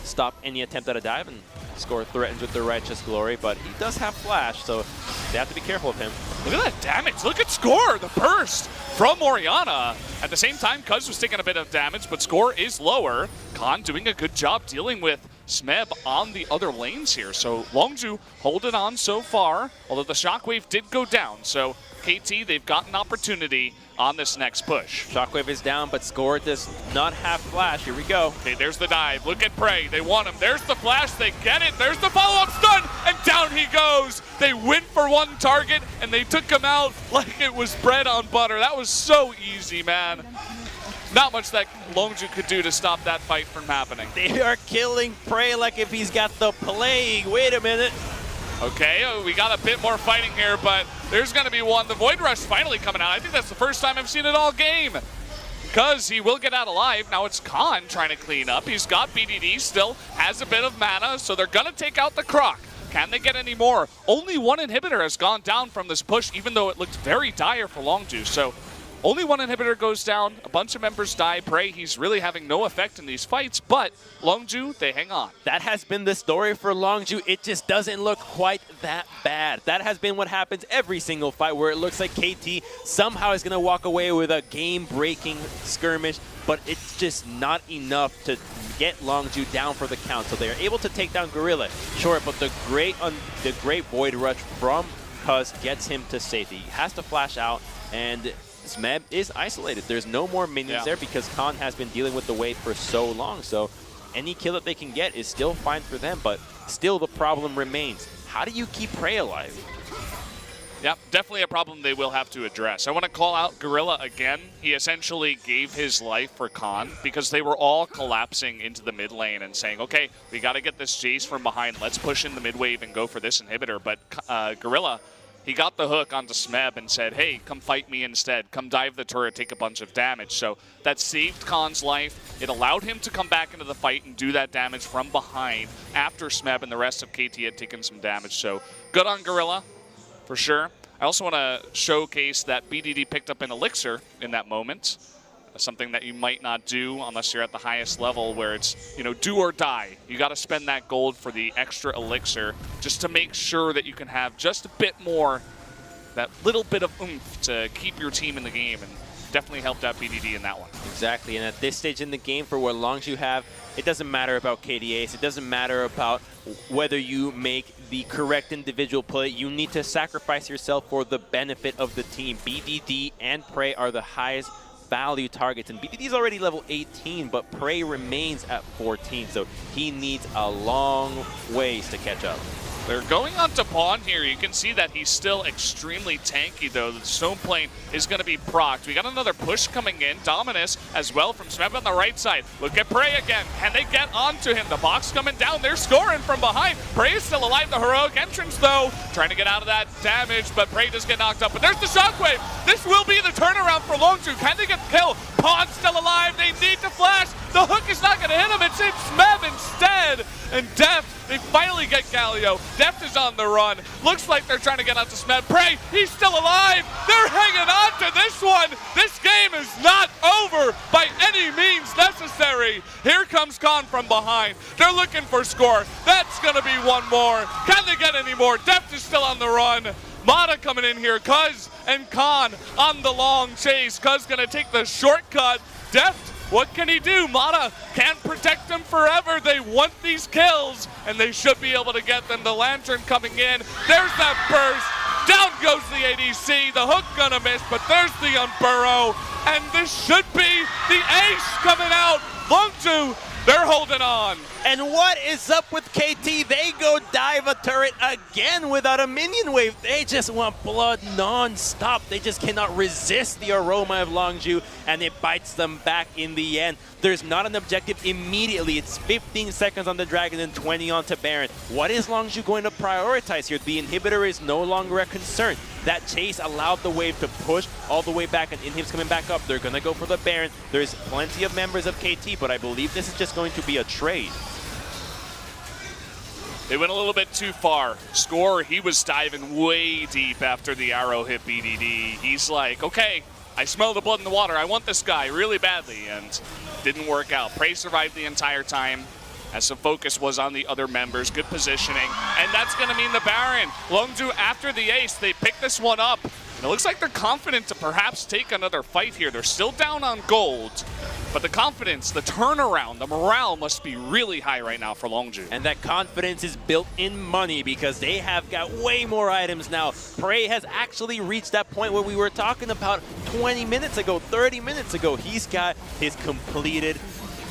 A: stop any attempt at a dive, and Score threatens with the Righteous Glory, but he does have flash, so they have to be careful of him.
B: Look at that damage. Look at Score, the burst from Orianna. At the same time, Cuz was taking a bit of damage, but Score is lower. Khan doing a good job dealing with Smeb on the other lanes here. So Longzhu holding on so far, although the Shockwave did go down. So KT, they've got an opportunity on this next push.
A: Shockwave is down, but Score does not have flash. Here we go.
B: Okay, there's the dive. Look at Prey. They want him. There's the flash. They get it. There's the follow-up stun, and down he goes. They went for one target, and they took him out like it was bread on butter. That was so easy, man. Not much that Longzhu could do to stop that fight from happening.
A: They are killing Prey like if he's got the plague. Wait a minute.
B: Okay, we got a bit more fighting here, but there's going to be one. The Void Rush finally coming out. I think that's the first time I've seen it all game. Because he will get out alive. Now it's Khan trying to clean up. He's got BDD, still has a bit of mana, so they're going to take out the Croc. Can they get any more? Only one inhibitor has gone down from this push, even though it looked very dire for Longzhu. So only one inhibitor goes down, a bunch of members die. Prey, he's really having no effect in these fights, but Longzhu, they hang on.
A: That has been the story for Longzhu. It just doesn't look quite that bad. That has been what happens every single fight, where it looks like KT somehow is going to walk away with a game-breaking skirmish, but it's just not enough to get Longzhu down for the count. So they are able to take down Gorilla, sure, but the great Void Rush from Cuz gets him to safety. He has to flash out, and Smeb is isolated. There's no more minions there because Khan has been dealing with the wave for so long. So any kill that they can get is still fine for them, but still the problem remains. How do you keep Prey alive?
B: Yep, definitely a problem they will have to address. I want to call out Gorilla again. He essentially gave his life for Khan because they were all collapsing into the mid lane and saying, okay, we got to get this Jace from behind. Let's push in the mid wave and go for this inhibitor. But Gorilla, he got the hook onto Smeb and said, hey, come fight me instead. Come dive the turret, take a bunch of damage. So that saved Khan's life. It allowed him to come back into the fight and do that damage from behind after Smeb and the rest of KT had taken some damage. So good on Gorilla, for sure. I also want to showcase that BDD picked up an elixir in that moment. Something that you might not do unless you're at the highest level, where it's, you know, do or die. You got to spend that gold for the extra elixir just to make sure that you can have just a bit more, that little bit of oomph to keep your team in the game, and definitely helped out BDD in that one.
A: Exactly, and at this stage in the game, for what Longzhu have, it doesn't matter about KDAs, it doesn't matter about whether you make the correct individual play. You need to sacrifice yourself for the benefit of the team. BDD and Prey are the highest value targets, and BDD is already level 18, but Prey remains at 14, so he needs a long ways to catch up.
B: They're going on to pawn here. You can see that he's still extremely tanky, though. The stone plane is going to be procced. We got another push coming in. Dominus as well from Smeb on the right side. Look at Prey again. Can they get onto him? The box coming down. They're scoring from behind. Prey is still alive. The heroic entrance, though, trying to get out of that damage, but Prey does get knocked up. But there's the shockwave. This will be the turnaround for Longzhu. Can they get the kill? Pawn's still alive. They need to flash. The hook is not going to hit him. It's Smeb instead. And Deft, they finally get Galio. Deft is on the run. Looks like they're trying to get out to Smeb. Prey, he's still alive. They're hanging on to this one. This game is not over by any means necessary. Here comes Khan from behind. They're looking for score. That's going to be one more. Can they get any more? Deft is still on the run. Mata coming in here. Cuz and Khan on the long chase. Cuz going to take the shortcut. Deft, what can he do? Mata can't protect them forever. They want these kills, and they should be able to get them. The Lantern coming in. There's that burst. Down goes the ADC. The hook gonna miss, but there's the Unburrow. And this should be the ace coming out. Longzhu, they're holding on.
A: And what is up with KT? They go dive a turret again without a minion wave. They just want blood non-stop. They just cannot resist the aroma of Longzhu, and it bites them back in the end. There's not an objective immediately. It's 15 seconds on the Dragon and 20 onto Baron. What is Longzhu going to prioritize here? The inhibitor is no longer a concern. That chase allowed the wave to push all the way back, and Inhib's coming back up. They're going to go for the Baron. There's plenty of members of KT, but I believe this is just going to be a trade.
B: They went a little bit too far. Score, he was diving way deep after the arrow hit BDD. He's like, okay, I smell the blood in the water. I want this guy really badly, and didn't work out. Prey survived the entire time, as the focus was on the other members. Good positioning, and that's going to mean the Baron. Longzhu, after the ace, they pick this one up. And it looks like they're confident to perhaps take another fight here. They're still down on gold, but the confidence, the turnaround, the morale must be really high right now for Longzhu.
A: And that confidence is built in money because they have got way more items now. Prey has actually reached that point where we were talking about 20 minutes ago, 30 minutes ago. He's got his completed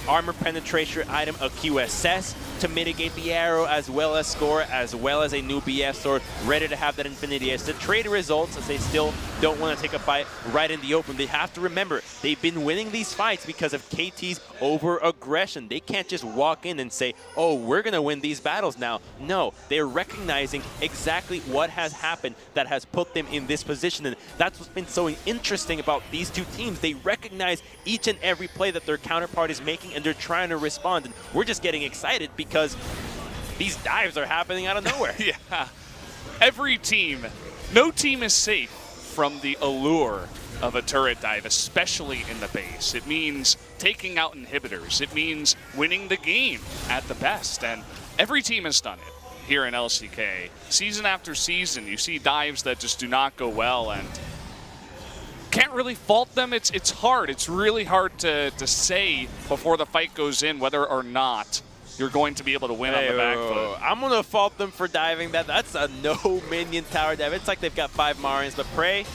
A: armor penetration item, a QSS to mitigate the arrow, as well as score, as well as a new BF sword, ready to have that Infinity Edge to trade results, as they still don't want to take a fight right in the open. They have to remember, they've been winning these fights because of KT's over-aggression. They can't just walk in and say, oh, we're going to win these battles now. No, they're recognizing exactly what has happened that has put them in this position. And that's what's been so interesting about these two teams. They recognize each and every play that their counterpart is making, and they're trying to respond. And we're just getting excited because these dives are happening out of nowhere.
B: Yeah. Every team, no team is safe from the allure of a turret dive, especially in the base. It means taking out inhibitors. It means winning the game at the best. And every team has done it here in LCK. Season after season, you see dives that just do not go well, and can't really fault them. It's hard. It's really hard to say before the fight goes in whether or not you're going to be able to win on the back foot.
A: I'm going to fault them for diving that. That's a no minion tower dive. It's like they've got 5 Marians, but Prey,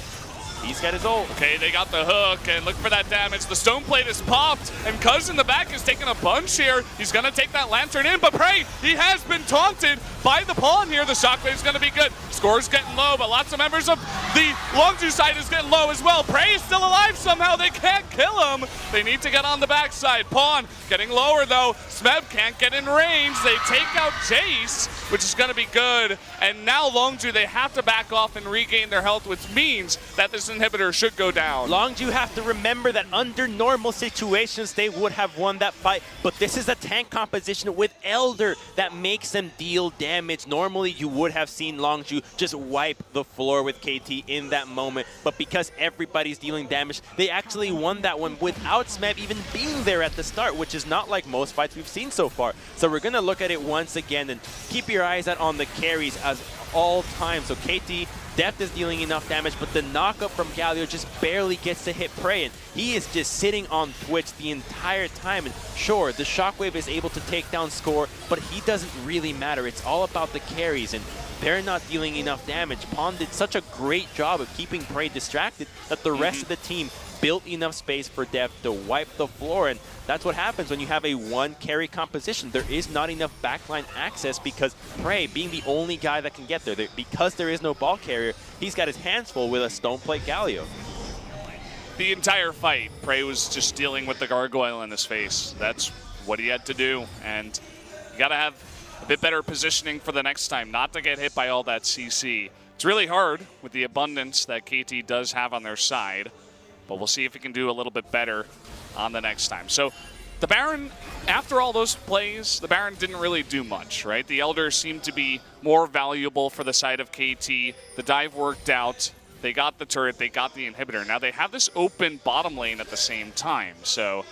A: he's got his ult.
B: Okay, they got the hook, and look for that damage. The stone plate is popped, and Cuz in the back is taking a bunch here. He's going to take that lantern in, but Prey, he has been taunted by the pawn here. The shockwave is going to be good. Score's getting low, but lots of members of the Longzhu side is getting low as well. Prey is still alive somehow. They can't kill him. They need to get on the backside. Pawn getting lower, though. Smeb can't get in range. They take out Jace, which is going to be good. And now Longzhu, they have to back off and regain their health, which means that this inhibitor should go down.
A: Longzhu have to remember that under normal situations, they would have won that fight. But this is a tank composition with Elder that makes them deal damage. Normally, you would have seen Longzhu just wipe the floor with KT in that moment. But because everybody's dealing damage, they actually won that one without Smeb even being there at the start, which is not like most fights we've seen so far. So we're going to look at it once again and keep your eyes out on the carries as all time. So KT, Deft is dealing enough damage, but the knockup from Galio just barely gets to hit Prey, and he is just sitting on Twitch the entire time. And sure, the shockwave is able to take down Score, but he doesn't really matter. It's all about the carries, and they're not dealing enough damage. Pawn did such a great job of keeping Prey distracted that the rest of the team built enough space for Deft to wipe the floor, and that's what happens when you have a one carry composition. There is not enough backline access because Prey, being the only guy that can get there, because there is no ball carrier, he's got his hands full with a stone plate Galio.
B: The entire fight, Prey was just dealing with the gargoyle in his face. That's what he had to do, and you gotta have a bit better positioning for the next time, not to get hit by all that CC. It's really hard with the abundance that KT does have on their side, but we'll see if he can do a little bit better on the next time. So the Baron, after all those plays, the Baron didn't really do much, right? The Elder seemed to be more valuable for the side of KT. The dive worked out. They got the turret. They got the inhibitor. Now they have this open bottom lane at the same time. So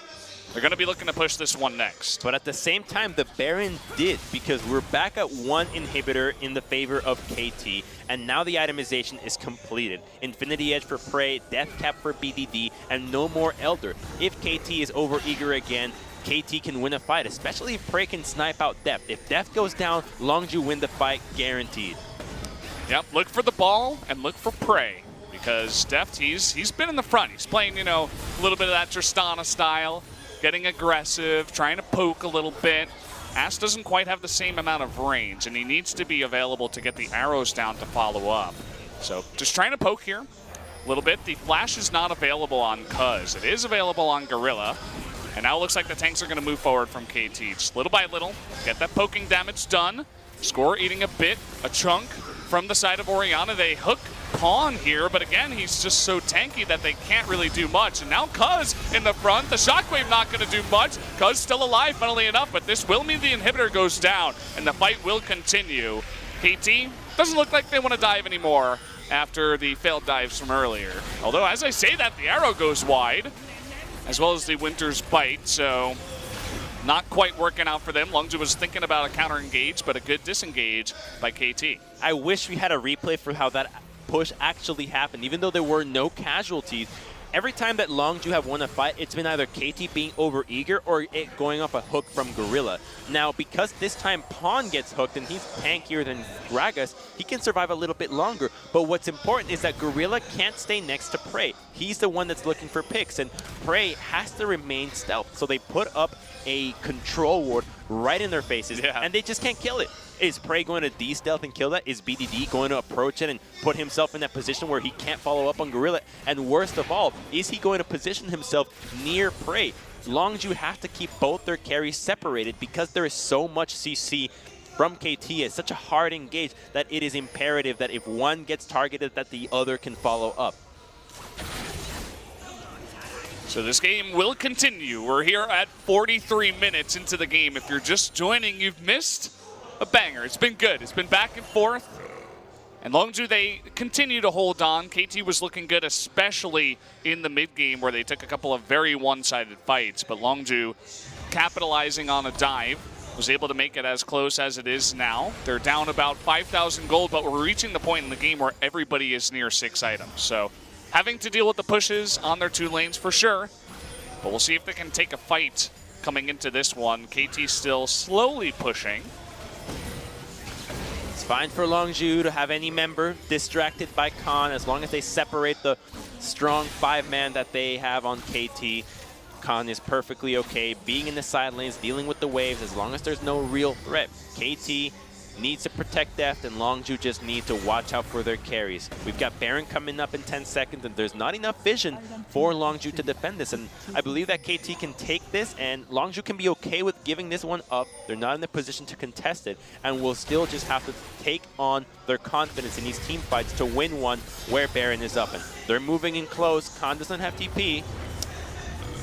B: they're going to be looking to push this one next.
A: But at the same time, the Baron did, because we're back at one inhibitor in the favor of KT, and now the itemization is completed. Infinity Edge for Prey, Death Cap for BDD, and no more Elder. If KT is over-eager again, KT can win a fight, especially if Prey can snipe out Deft. If Deft goes down, Longzhu win the fight, guaranteed.
B: Yep, look for the ball and look for Prey, because Deft, he's been in the front. He's playing, you know, a little bit of that Tristana style, getting aggressive, trying to poke a little bit. Ash doesn't quite have the same amount of range, and he needs to be available to get the arrows down to follow up. So just trying to poke here a little bit. The flash is not available on Cuz. It is available on Gorilla. And now it looks like the tanks are going to move forward from KT. Just little by little, get that poking damage done. Score eating a bit, a chunk from the side of Orianna. They hook Pawn here, but again, he's just so tanky that they can't really do much. And now Cuz in the front, the shockwave not going to do much. Cuz still alive, funnily enough, but this will mean the inhibitor goes down, and the fight will continue. KT doesn't look like they want to dive anymore after the failed dives from earlier. Although, as I say that, the arrow goes wide, as well as the Winter's Bite, so not quite working out for them. Longzhu was thinking about a counter engage, but a good disengage by KT.
A: I wish we had a replay for how that push actually happened. Even though there were no casualties, every time that Longzhu have won a fight, it's been either KT being over-eager or it going off a hook from Gorilla. Now, because this time Pawn gets hooked and he's tankier than Gragas, he can survive a little bit longer. But what's important is that Gorilla can't stay next to Prey. He's the one that's looking for picks, and Prey has to remain stealth. So they put up a control ward right in their faces, and they just can't kill it. Is Prey going to de-stealth and kill that? Is BDD going to approach it and put himself in that position where he can't follow up on Gorilla? And worst of all, is he going to position himself near Prey? Longzhu have to keep both their carries separated because there is so much CC from KT. It's such a hard engage that it is imperative that if one gets targeted, that the other can follow up.
B: So this game will continue. We're here at 43 minutes into the game. If you're just joining, you've missed a banger. It's been good. It's been back and forth. And Longzhu, they continue to hold on. KT was looking good, especially in the mid-game where they took a couple of very one-sided fights. But Longzhu, capitalizing on a dive, was able to make it as close as it is now. They're down about 5,000 gold, but we're reaching the point in the game where everybody is near 6 items. So having to deal with the pushes on their 2 lanes for sure. But we'll see if they can take a fight coming into this one. KT still slowly pushing.
A: It's fine for Longzhu to have any member distracted by Khan as long as they separate the strong 5-man that they have on KT. Khan is perfectly okay being in the side lanes, dealing with the waves as long as there's no real threat. KT needs to protect Deft, and Longzhu just need to watch out for their carries. We've got Baron coming up in 10 seconds, and there's not enough vision for Longzhu to defend this. And I believe that KT can take this, and Longzhu can be okay with giving this one up. They're not in the position to contest it, and will still just have to take on their confidence in these team fights to win one where Baron is up. And they're moving in close. Khan doesn't have TP.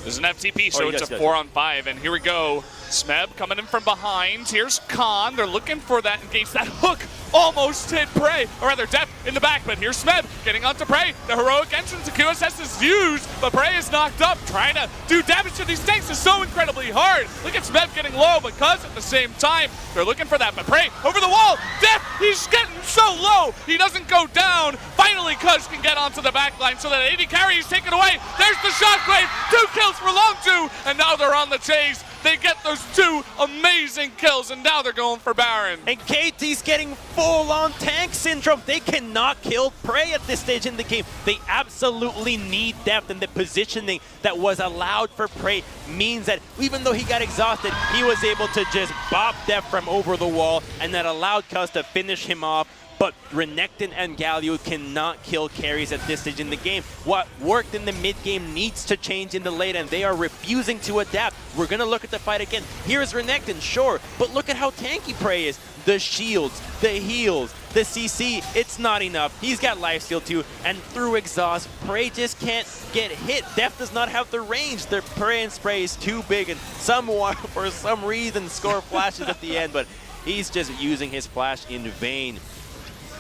B: Doesn't have TP, so it's a 4-on-5, and here we go. Smeb coming in from behind. Here's Khan. They're looking for that engage. That hook almost hit Prey, or rather Deft in the back, but here's Smeb getting onto Prey. The heroic entrance to QSS is used, but Prey is knocked up. Trying to do damage to these tanks is so incredibly hard. Look at Smeb getting low, but Cuz at the same time, they're looking for that, but Prey over the wall. Deft, he's getting so low. He doesn't go down. Finally, Cuz can get onto the back line so that AD carry is taken away. There's the shockwave. 2 kills for Longzhu, and now they're on the chase. They get those 2 amazing kills, and now they're going for Baron.
A: And KT's getting full-on tank syndrome. They cannot kill Prey at this stage in the game. They absolutely need Deft, and the positioning that was allowed for Prey means that even though he got exhausted, he was able to just bop Deft from over the wall, and that allowed Cuz to finish him off. But Renekton and Galio cannot kill carries at this stage in the game. What worked in the mid-game needs to change in the late, and they are refusing to adapt. We're going to look at the fight again. Here's Renekton, sure, but look at how tanky Prey is. The shields, the heals, the CC, it's not enough. He's got lifesteal too, and through exhaust, Prey just can't get hit. Deft does not have the range. Their Prey and Spray is too big, and someone, for some reason, score flashes at the end, but he's just using his flash in vain.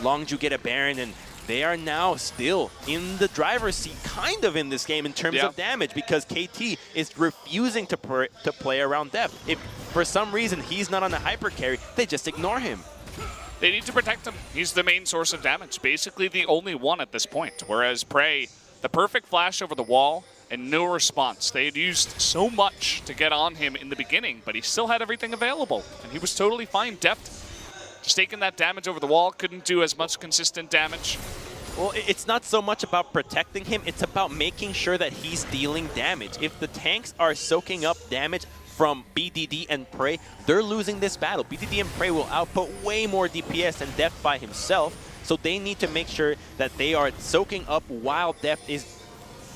A: Longzhu get a Baron, and they are now still in the driver's seat, kind of in this game in terms of damage, because KT is refusing to play around Deft. If for some reason he's not on the hyper carry, they just ignore him.
B: They need to protect him. He's the main source of damage, basically the only one at this point. Whereas Prey, the perfect flash over the wall and no response. They had used so much to get on him in the beginning, but he still had everything available, and he was totally fine. Deft just taking that damage over the wall, couldn't do as much consistent damage.
A: Well, it's not so much about protecting him, it's about making sure that he's dealing damage. If the tanks are soaking up damage from BDD and Prey, they're losing this battle. BDD and Prey will output way more DPS than Deft by himself, so they need to make sure that they are soaking up while Deft is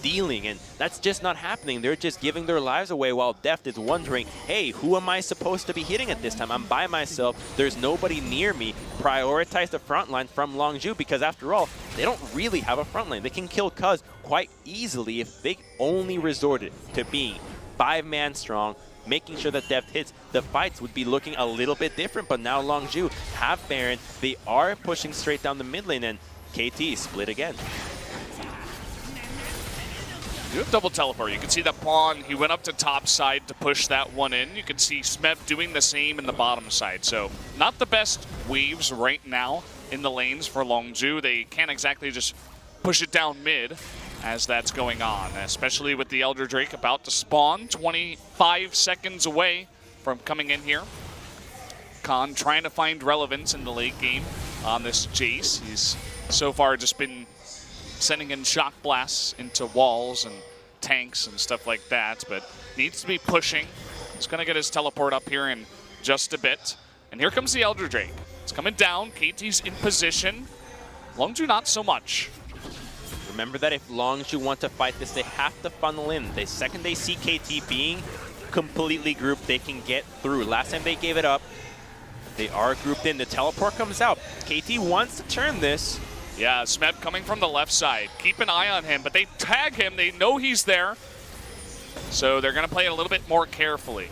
A: dealing, and that's just not happening. They're just giving their lives away while Deft is wondering, hey, who am I supposed to be hitting at this time? I'm by myself. There's nobody near me. Prioritize the front line from Longzhu, because after all, they don't really have a front line. They can kill Cuz quite easily if they only resorted to being 5-man strong, making sure that Deft hits. The fights would be looking a little bit different, but now Longzhu have Baron. They are pushing straight down the mid lane, and KT split again.
B: You have double teleport. You can see that pawn, he went up to top side to push that one in. You can see Smeb doing the same in the bottom side. So not the best waves right now in the lanes for Longzhu. They can't exactly just push it down mid as that's going on, especially with the Elder Drake about to spawn, 25 seconds away from coming in here. Khan trying to find relevance in the late game on this Jace. He's so far just been sending in shock blasts into walls and tanks and stuff like that, but needs to be pushing. He's going to get his teleport up here in just a bit. And here comes the Elder Drake. It's coming down. KT's in position. Longzhu not so much.
A: Remember that if Longzhu want to fight this, they have to funnel in. The second they see KT being completely grouped, they can get through. Last time they gave it up, they are grouped in. The teleport comes out. KT wants to turn this.
B: Yeah, Smeb coming from the left side. Keep an eye on him, but they tag him. They know he's there. So they're going to play it a little bit more carefully.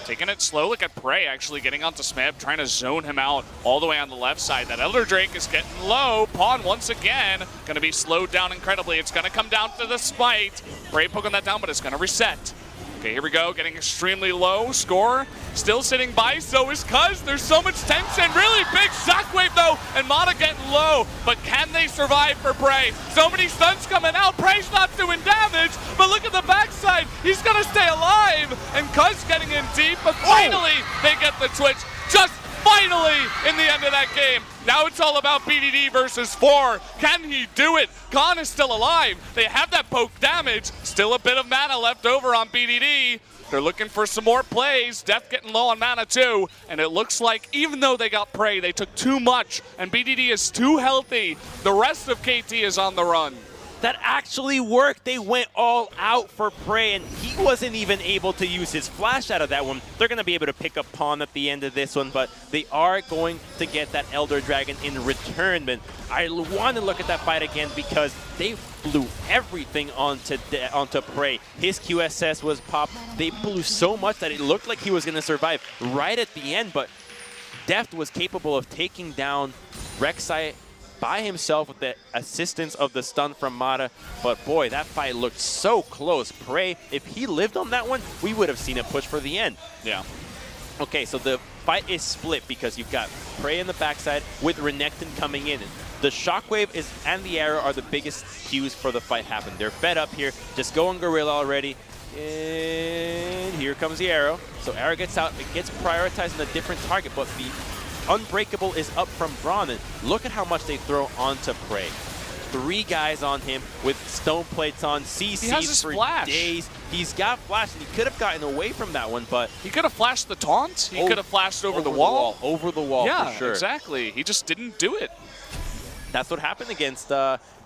B: Taking it slow. Look at Prey actually getting onto Smeb, trying to zone him out all the way on the left side. That Elder Drake is getting low. Pawn once again going to be slowed down incredibly. It's going to come down to the smite. Prey poking that down, but it's going to reset. Okay, here we go, getting extremely low. Score still sitting by, so is Cuz. There's so much tension. Really big shockwave though, and Mata getting low. But can they survive for Prey? So many stuns coming out. Prey's not doing damage, but look at the backside. He's gonna stay alive, and Cuz getting in deep, but finally they get the Twitch. Just finally in the end of that game. Now it's all about BDD versus 4. Can he do it? Khan is still alive. They have that poke damage. Still a bit of mana left over on BDD. They're looking for some more plays. Death getting low on mana too. And it looks like even though they got Prey, they took too much. And BDD is too healthy. The rest of KT is on the run.
A: That actually worked. They went all out for Prey, and he wasn't even able to use his flash out of that one. They're going to be able to pick up Pawn at the end of this one, but they are going to get that Elder Dragon in return. But I want to look at that fight again because they blew everything onto Prey. His QSS was popped. They blew so much that it looked like he was going to survive right at the end, but Deft was capable of taking down Rek'Sai by himself with the assistance of the stun from Mata. But boy, that fight looked so close. Prey, if he lived on that one, we would have seen a push for the end.
B: Yeah.
A: Okay, so the fight is split because you've got Prey in the backside with Renekton coming in. The Shockwave and the Arrow are the biggest cues for the fight happen. They're fed up here. Just going Gorilla already. And here comes the Arrow. So Arrow gets out. It gets prioritized on a different target, but the Unbreakable is up from Braun, and look at how much they throw onto Prey. 3 guys on him with stone plates on, CCs for days. He's got flash, and he could have gotten away from that one, but
B: he could have flashed the taunt. He could have flashed over the wall.
A: Over the wall,
B: yeah,
A: for sure.
B: Exactly. He just didn't do it.
A: That's what happened against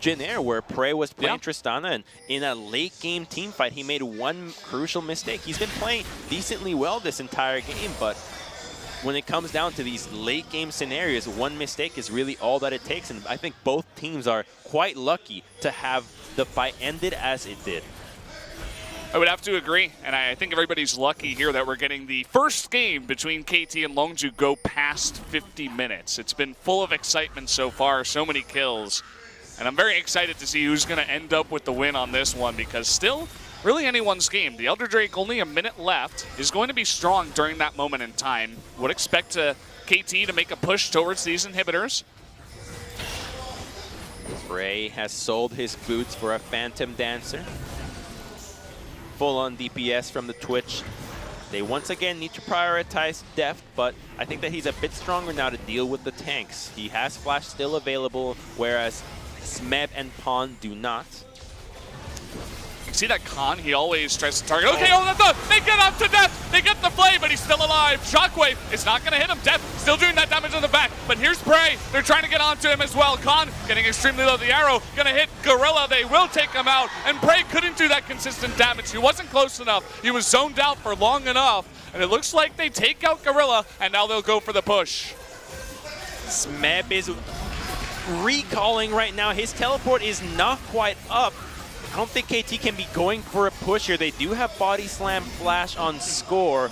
A: Jin Air, where Prey was playing Tristana, and in a late-game team fight, he made one crucial mistake. He's been playing decently well this entire game, but when it comes down to these late-game scenarios, one mistake is really all that it takes, and I think both teams are quite lucky to have the fight ended as it did.
B: I would have to agree, and I think everybody's lucky here that we're getting the first game between KT and Longzhu go past 50 minutes. It's been full of excitement so far, so many kills, and I'm very excited to see who's going to end up with the win on this one, because still, really anyone's game. The Elder Drake, only a minute left, is going to be strong during that moment in time. Would expect KT to make a push towards these inhibitors.
A: Prey has sold his boots for a Phantom Dancer. Full-on DPS from the Twitch. They once again need to prioritize Deft, but I think that he's a bit stronger now to deal with the tanks. He has Flash still available, whereas Smeb and Pawn do not.
B: See that Khan? He always tries to target. Okay, they get up to Death. They get the flame, but he's still alive. Shockwave is not going to hit him. Death still doing that damage on the back. But here's Prey. They're trying to get onto him as well. Khan getting extremely low. The Arrow going to hit Gorilla. They will take him out. And Prey couldn't do that consistent damage. He wasn't close enough. He was zoned out for long enough. And it looks like they take out Gorilla, and now they'll go for the push.
A: Smeb is recalling right now. His teleport is not quite up. I don't think KT can be going for a push here. They do have Body Slam Flash on score.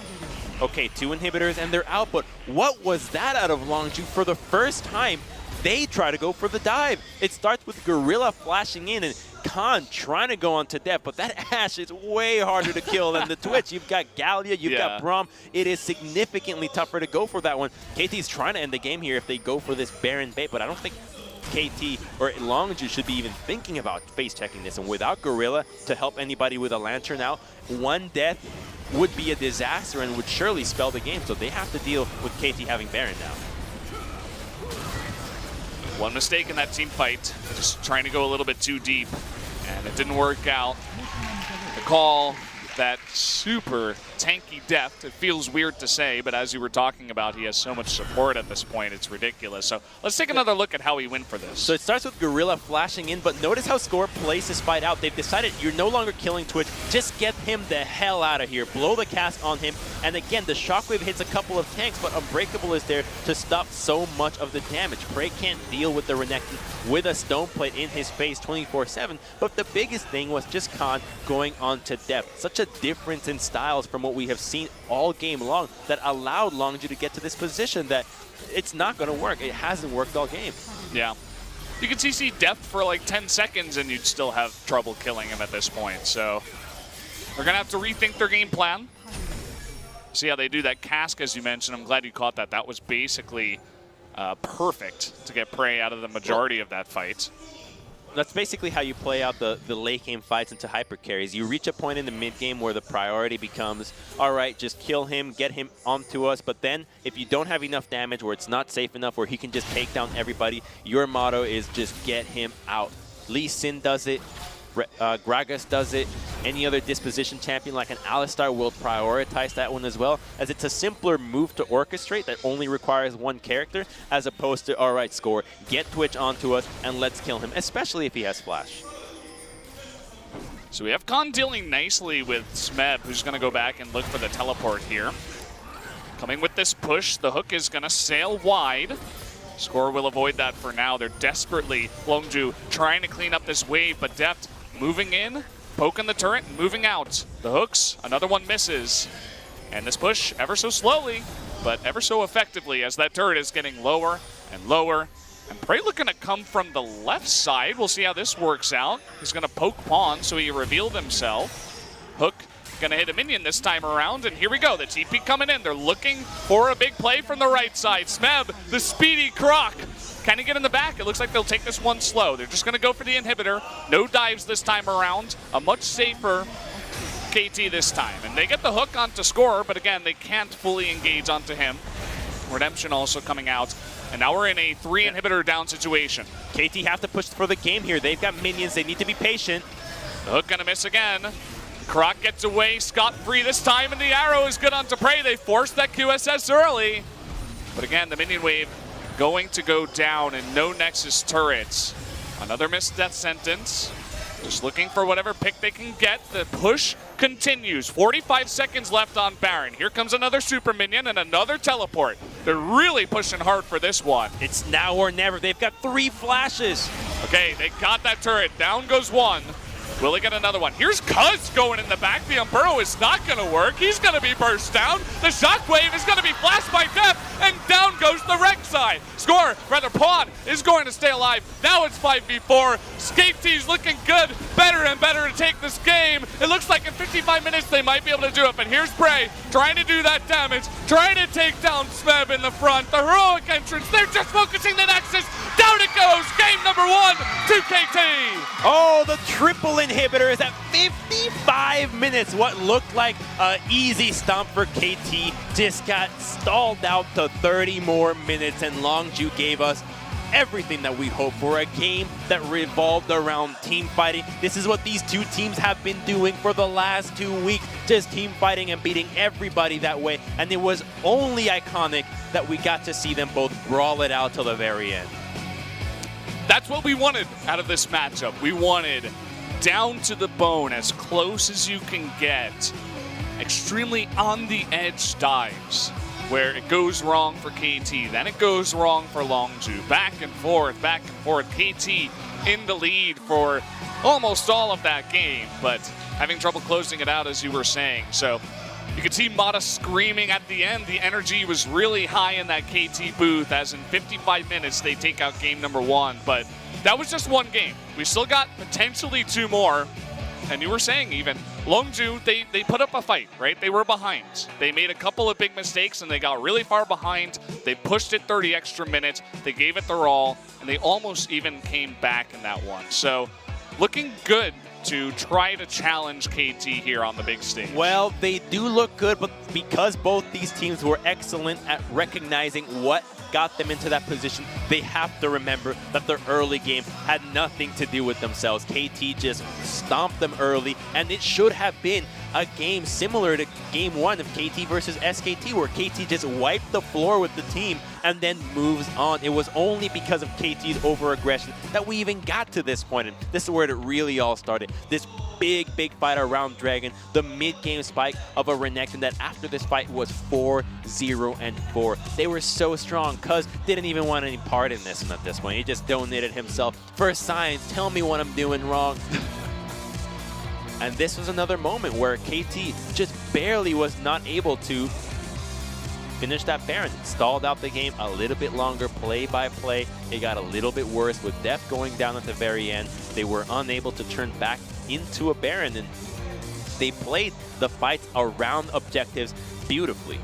A: Okay, 2 inhibitors and they're out, but what was that out of Longzhu? For the first time, they try to go for the dive. It starts with Gorilla flashing in and Khan trying to go onto Deft, but that Ashe is way harder to kill than the Twitch. You've got Gallia, you've got Braum. It is significantly tougher to go for that one. KT's trying to end the game here if they go for this Baron bait, but I don't think KT or Longzhu should be even thinking about face checking this. And without Gorilla to help anybody with a Lantern out, one death would be a disaster and would surely spell the game. So they have to deal with KT having Baron now.
B: One mistake in that team fight, just trying to go a little bit too deep, and it didn't work out. The call with that super tanky depth. It feels weird to say, but as you were talking about, he has so much support at this point, it's ridiculous. So let's take another look at how he went for this.
A: So it starts with Gorilla flashing in, but notice how Score plays this fight out. They've decided you're no longer killing Twitch. Just get him the hell out of here. Blow the cast on him. And again, the Shockwave hits a couple of tanks, but Unbreakable is there to stop so much of the damage. Prey can't deal with the Renekton with a Stone Plate in his face 24/7, but the biggest thing was just Khan going on to depth. Such a difference in styles from what we have seen all game long that allowed Longzhu to get to this position that it's not going to work. It hasn't worked all game.
B: Yeah. You can see depth for like 10 seconds and you'd still have trouble killing him at this point. So they're going to have to rethink their game plan. See how they do that cask, as you mentioned. I'm glad you caught that. That was basically perfect to get Prey out of the majority of that fight.
A: That's basically how you play out the late game fights into hyper carries. You reach a point in the mid game where the priority becomes, all right, just kill him, get him onto us. But then if you don't have enough damage, where it's not safe enough, where he can just take down everybody, your motto is just get him out. Lee Sin does it. Gragas does it. Any other disposition champion like an Alistar will prioritize that one as well, as it's a simpler move to orchestrate that only requires one character, as opposed to, all right, Score, get Twitch onto us and let's kill him, especially if he has Flash.
B: So we have Khan dealing nicely with Smeb, who's going to go back and look for the teleport here. Coming with this push, the hook is going to sail wide. Score will avoid that for now. They're desperately, Longzhu, trying to clean up this wave, but Deft moving in, poking the turret, moving out. The hooks, another one misses. And this push ever so slowly, but ever so effectively, as that turret is getting lower and lower. And Prey looking to come from the left side. We'll see how this works out. He's going to poke Pawn, so he revealed himself. Hook gonna hit a minion this time around, and here we go. The TP coming in. They're looking for a big play from the right side. Smeb, the speedy Croc. Can he get in the back? It looks like they'll take this one slow. They're just gonna go for the inhibitor. No dives this time around. A much safer KT this time. And they get the hook onto Score, but again, they can't fully engage onto him. Redemption also coming out. And now we're in a 3 inhibitor down situation.
A: KT have to push for the game here. They've got minions. They need to be patient.
B: The hook gonna miss again. Croc gets away scot-free this time, and the arrow is good onto Prey. They forced that QSS early. But again, the minion wave going to go down, and no Nexus turrets. Another missed death sentence. Just looking for whatever pick they can get. The push continues. 45 seconds left on Baron. Here comes another super minion and another teleport. They're really pushing hard for this one.
A: It's now or never. They've got 3 flashes.
B: Okay, they got that turret. Down goes one. Will he get another one? Here's Cuz going in the back. The Umburrow is not going to work. He's going to be burst down. The Shockwave is going to be flashed by Deft, and down goes the Rek'Sai. Pawn is going to stay alive. Now it's 5v4. KT's looking good. Better and better to take this game. It looks like in 55 minutes they might be able to do it, but here's Prey trying to do that damage, trying to take down Smeb in the front. The heroic entrance. They're just focusing the Nexus. Down it goes. Game number 1 to KT.
A: Oh, the triple inhibitor is at 55 minutes. What looked like an easy stomp for KT just got stalled out to 30 more minutes, and Longzhu gave us everything that we hoped for, a game that revolved around team fighting. This is what these two teams have been doing for the last 2 weeks, just team fighting and beating everybody that way, and it was only iconic that we got to see them both brawl it out till the very end.
B: That's what we wanted out of this matchup. We wanted down to the bone, as close as you can get. Extremely on the edge dives, where it goes wrong for KT, then it goes wrong for Longzhu. Back and forth, KT in the lead for almost all of that game, but having trouble closing it out, as you were saying. So you could see Mata screaming at the end. The energy was really high in that KT booth, as in 55 minutes they take out game number 1. But that was just one game. We still got potentially 2 more. And you were saying even, Longzhu, they put up a fight, right? They were behind. They made a couple of big mistakes and they got really far behind. They pushed it 30 extra minutes. They gave it their all, and they almost even came back in that one. So looking good to try to challenge KT here on the big stage.
A: Well, they do look good, but because both these teams were excellent at recognizing what got them into that position, they have to remember that their early game had nothing to do with themselves. KT just stomped them early, and it should have been a game similar to game 1 of KT versus SKT, where KT just wiped the floor with the team and then moves on. It was only because of KT's over-aggression that we even got to this point, and this is where it really all started. This big fight around Dragon, the mid-game spike of a Renekton that after this fight was 4-0-4. They were so strong. Cuz didn't even want any part in this, and at this point he just donated himself for science. Tell me what I'm doing wrong. And this was another moment where KT just barely was not able to finish that Baron. It stalled out the game a little bit longer, play by play. It got a little bit worse with Def going down at the very end. They were unable to turn back into a Baron, and they played the fights around objectives beautifully.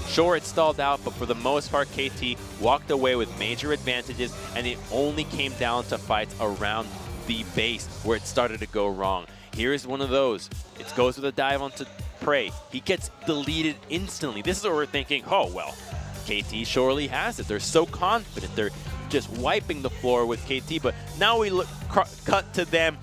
A: Sure, it stalled out, but for the most part, KT walked away with major advantages, and it only came down to fights around the base where it started to go wrong. Here's one of those. It goes with a dive onto Prey. He gets deleted instantly. This is what we're thinking, oh, well, KT surely has it. They're so confident. They're just wiping the floor with KT, but now we cut to them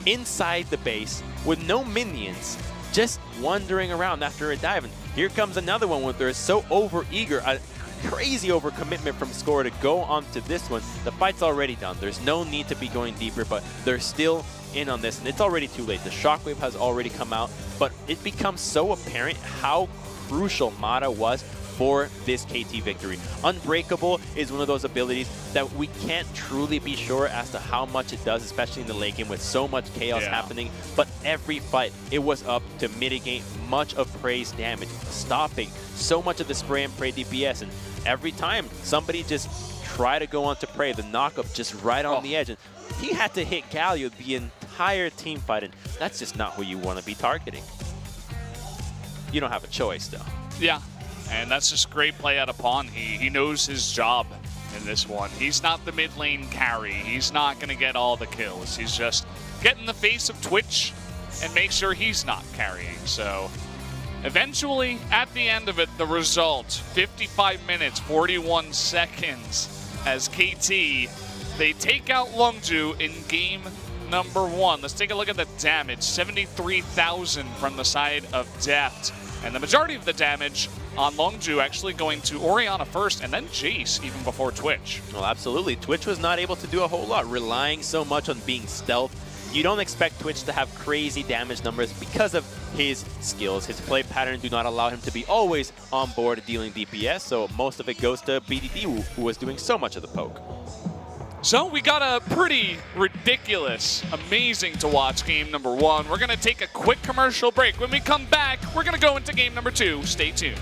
A: inside the base with no minions, just wandering around after a dive. And here comes another one where they're so over-eager, a crazy overcommitment from Score to go onto this one. The fight's already done. There's no need to be going deeper, but they're still in on this, and it's already too late. The shockwave has already come out, but it becomes so apparent how crucial Mata was for this KT victory. Unbreakable is one of those abilities that we can't truly be sure as to how much it does, especially in the late game with so much chaos happening, but every fight it was up to mitigate much of Prey's damage, stopping so much of the spray and Prey DPS, and every time somebody just tried to go onto Prey, the knockup just right on the edge, and he had to hit Galio the entire team fight, and that's just not who you want to be targeting. You don't have a choice, though.
B: Yeah, and that's just great play out of Pawn. He knows his job in this one. He's not the mid lane carry. He's not going to get all the kills. He's just get in the face of Twitch and make sure he's not carrying. So eventually, at the end of it, the result, 55 minutes, 41 seconds, as KT, they take out Longzhu in game number 1. Let's take a look at the damage. 73,000 from the side of Deft. And the majority of the damage on Longzhu actually going to Orianna first, and then Jace even before Twitch.
A: Well, absolutely. Twitch was not able to do a whole lot, relying so much on being stealth. You don't expect Twitch to have crazy damage numbers because of his skills. His play pattern do not allow him to be always on board dealing DPS, so most of it goes to BDD, who was doing so much of the poke.
B: So we got a pretty ridiculous, amazing to watch game number 1. We're going to take a quick commercial break. When we come back, we're going to go into game number 2. Stay tuned.